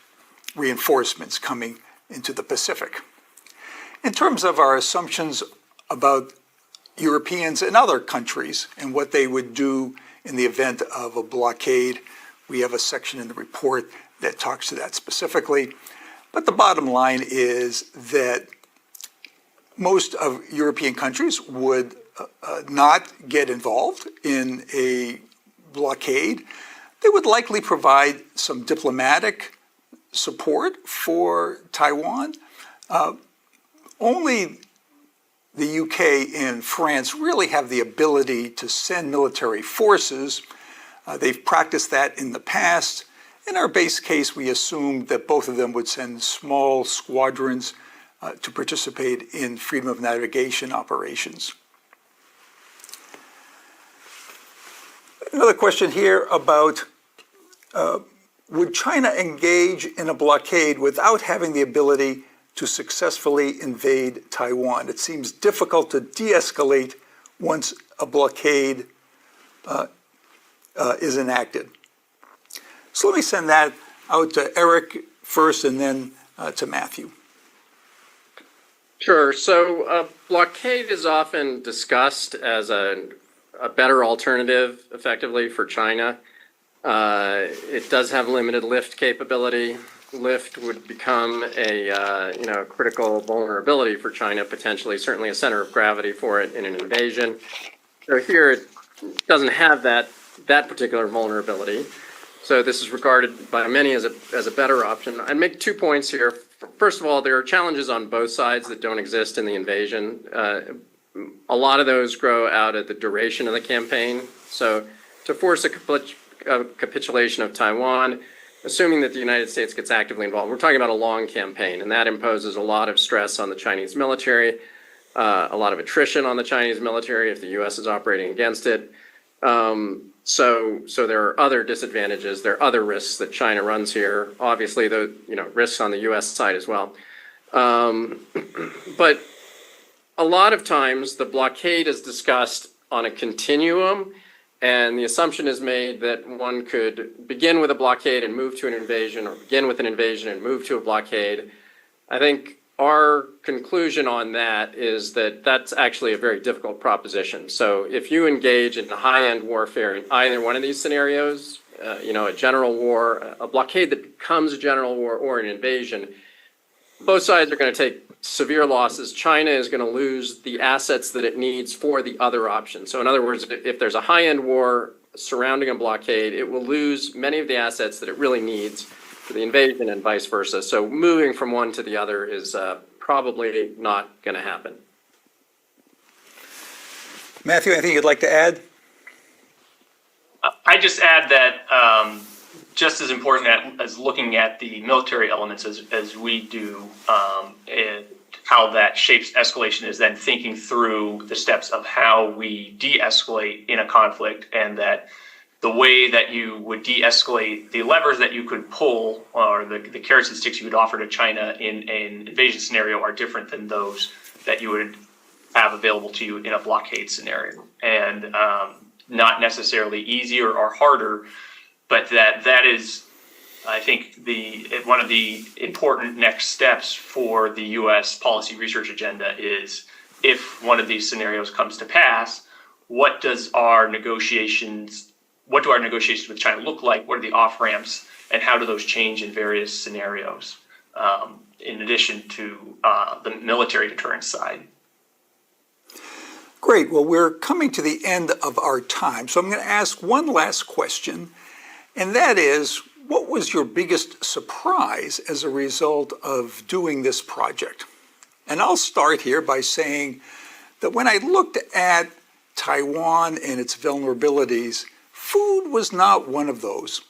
reinforcements coming into the Pacific. In terms of our assumptions about Europeans and other countries and what they would do in the event of a blockade, we have a section in the report that talks to that specifically. But the bottom line is that most of European countries would not get involved in a blockade. They would likely provide some diplomatic support for Taiwan. Only the UK and France really have the ability to send military forces. They've practiced that in the past, In our base case, we assumed that both of them would send small squadrons to participate in freedom of navigation operations. Another question here about would China engage in a blockade without having the ability to successfully invade Taiwan? It seems difficult to de-escalate once a blockade is enacted. So let me send that out to Eric first and then to Matthew. Sure. So blockade is often discussed as a better alternative, effectively, for China. It does have limited lift capability. Lift would become a critical vulnerability for China, potentially, certainly a center of gravity for it in an invasion. So here it doesn't have that particular vulnerability. So this is regarded by many as a better option. I'd make 2 points here. First of all, there are challenges on both sides that don't exist in the invasion. A lot of those grow out of the duration of the campaign. So to force a capitulation of Taiwan, assuming that the United States gets actively involved, we're talking about a long campaign, and that imposes a lot of stress on the Chinese military, a lot of attrition on the Chinese military if the U.S. is operating against it. So there are other disadvantages. There are other risks that China runs here. Obviously, the risks on the U.S. side as well. But a lot of times, the blockade is discussed on a continuum, and the assumption is made that one could begin with a blockade and move to an invasion, or begin with an invasion and move to a blockade. I think our conclusion on that is that that's actually a very difficult proposition. So if you engage in high-end warfare in either one of these scenarios, a general war, a blockade that becomes a general war, or an invasion, both sides are going to take severe losses. China is going to lose the assets that it needs for the other option. So in other words, if there's a high-end war surrounding a blockade, it will lose many of the assets that it really needs for the invasion and vice versa. So moving from one to the other is probably not going to happen. Matthew, anything you'd like to add? I just add that just as important as looking at the military elements as we do, and how that shapes escalation is then thinking through the steps of how we de-escalate in a conflict, and that the way that you would de-escalate, the levers that you could pull, or the carrots and sticks you would offer to China in an invasion scenario are different than those that you would have available to you in a blockade scenario. And not necessarily easier or harder, but that is, I think, one of the important next steps for the U.S. policy research agenda is, if one of these scenarios comes to pass, what do our negotiations with China look like? What are the off-ramps, and how do those change in various scenarios, in addition to the military deterrence side? Great. Well, we're coming to the end of our time, so I'm going to ask one last question, and that is, what was your biggest surprise as a result of doing this project? And I'll start here by saying that when I looked at Taiwan and its vulnerabilities, food was not one of those.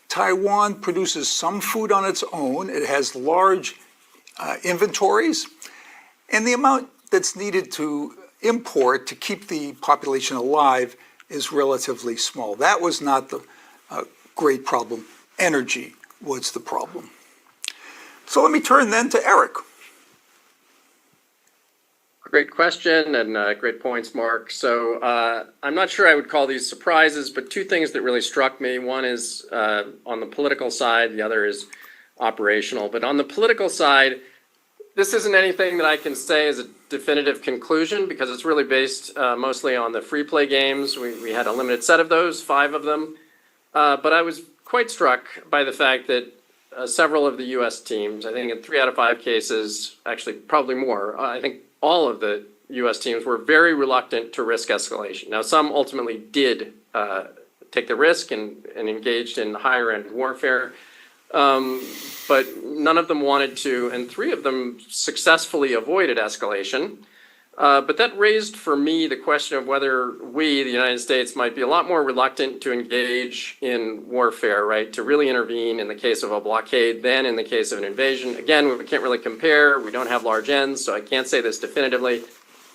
Taiwan produces some food on its own. It has large inventories, and the amount that's needed to import to keep the population alive is relatively small. That was not the great problem. Energy was the problem. So let me turn then to Eric. Great question and great points, Mark. So I'm not sure I would call these surprises, but 2 things that really struck me. One is on the political side, the other is operational. But on the political side, this isn't anything that I can say is a definitive conclusion, because it's really based mostly on the free play games. We had a limited set of those, 5 of them. But I was quite struck by the fact that several of the U.S. teams, I think in 3 out of 5 cases, actually probably more, I think all of the U.S. teams were very reluctant to risk escalation. Now, some ultimately did take the risk and engaged in higher-end warfare, but none of them wanted to, and 3 of them successfully avoided escalation. But that raised for me the question of whether we, the United States, might be a lot more reluctant to engage in warfare, right? To really intervene in the case of a blockade than in the case of an invasion. Again, we can't really compare. We don't have large ends, so I can't say this definitively.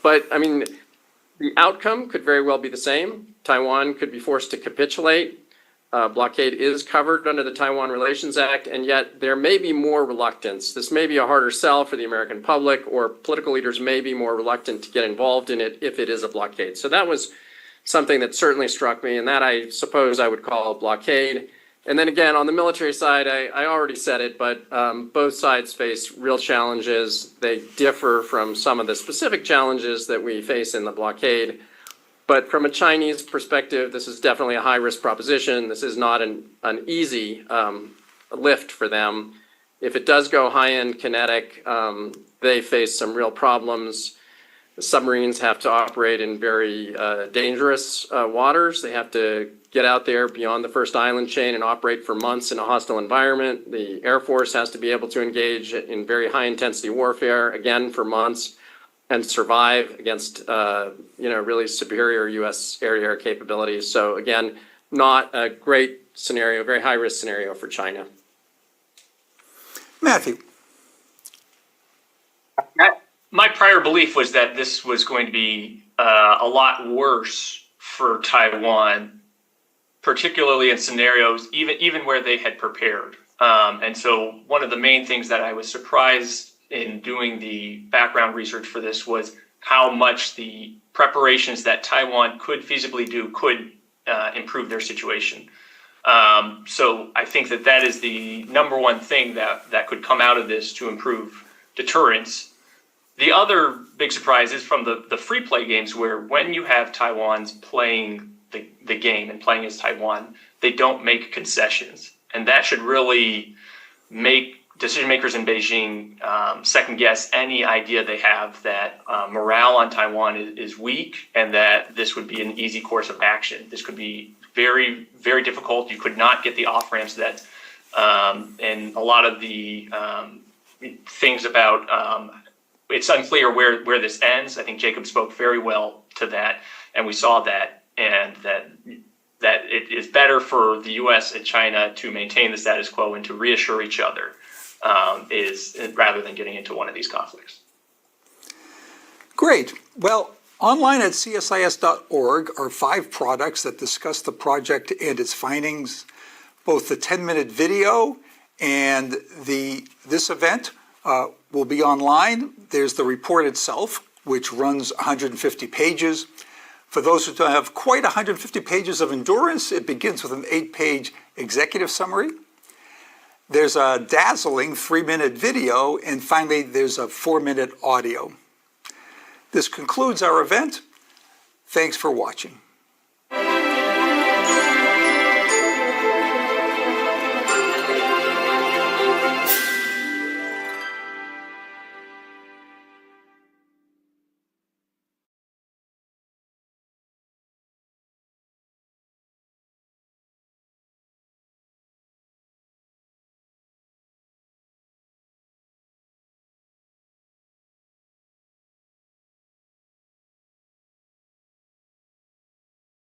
But I mean, the outcome could very well be the same. Taiwan could be forced to capitulate. Blockade is covered under the Taiwan Relations Act, and yet there may be more reluctance. This may be a harder sell for the American public, or political leaders may be more reluctant to get involved in it if it is a blockade. So that was something that certainly struck me, and that I suppose I would call a blockade. And then again, on the military side, I already said it, but both sides face real challenges. They differ from some of the specific challenges that we face in the blockade. But from a Chinese perspective, this is definitely a high-risk proposition. This is not an easy lift for them. If it does go high-end kinetic, they face some real problems. The submarines have to operate in very dangerous waters. They have to get out there beyond the first island chain and operate for months in a hostile environment. The Air Force has to be able to engage in very high-intensity warfare, again, for months, and survive against, really superior U.S. air-to-air capabilities. So again, not a great scenario, very high-risk scenario for China. Matthew. My prior belief was that this was going to be a lot worse for Taiwan, particularly in scenarios even where they had prepared. And so one of the main things that I was surprised in doing the background research for this was how much the preparations that Taiwan could feasibly do could improve their situation. So I think that is the number one thing that could come out of this to improve deterrence. The other big surprise is from the free play games, where when you have Taiwan's playing the game and playing as Taiwan, they don't make concessions. And that should really make decision makers in Beijing second guess any idea they have that morale on Taiwan is weak, and that this would be an easy course of action. This could be very, very difficult. You could not get the off ramps that, and a lot of the things about it's unclear where this ends. I think Jacob spoke very well to that, and we saw that, and that it is better for the U.S. and China to maintain the status quo and to reassure each other. Rather than getting into one of these conflicts. Great. Well, online at csis.org are 5 products that discuss the project and its findings. Both the 10-minute video and this event will be online. There's the report itself, which runs 150 pages. For those who don't have quite 150 pages of endurance, it begins with an 8-page executive summary. There's a dazzling 3-minute video, and finally there's a 4-minute audio. This concludes our event. Thanks for watching.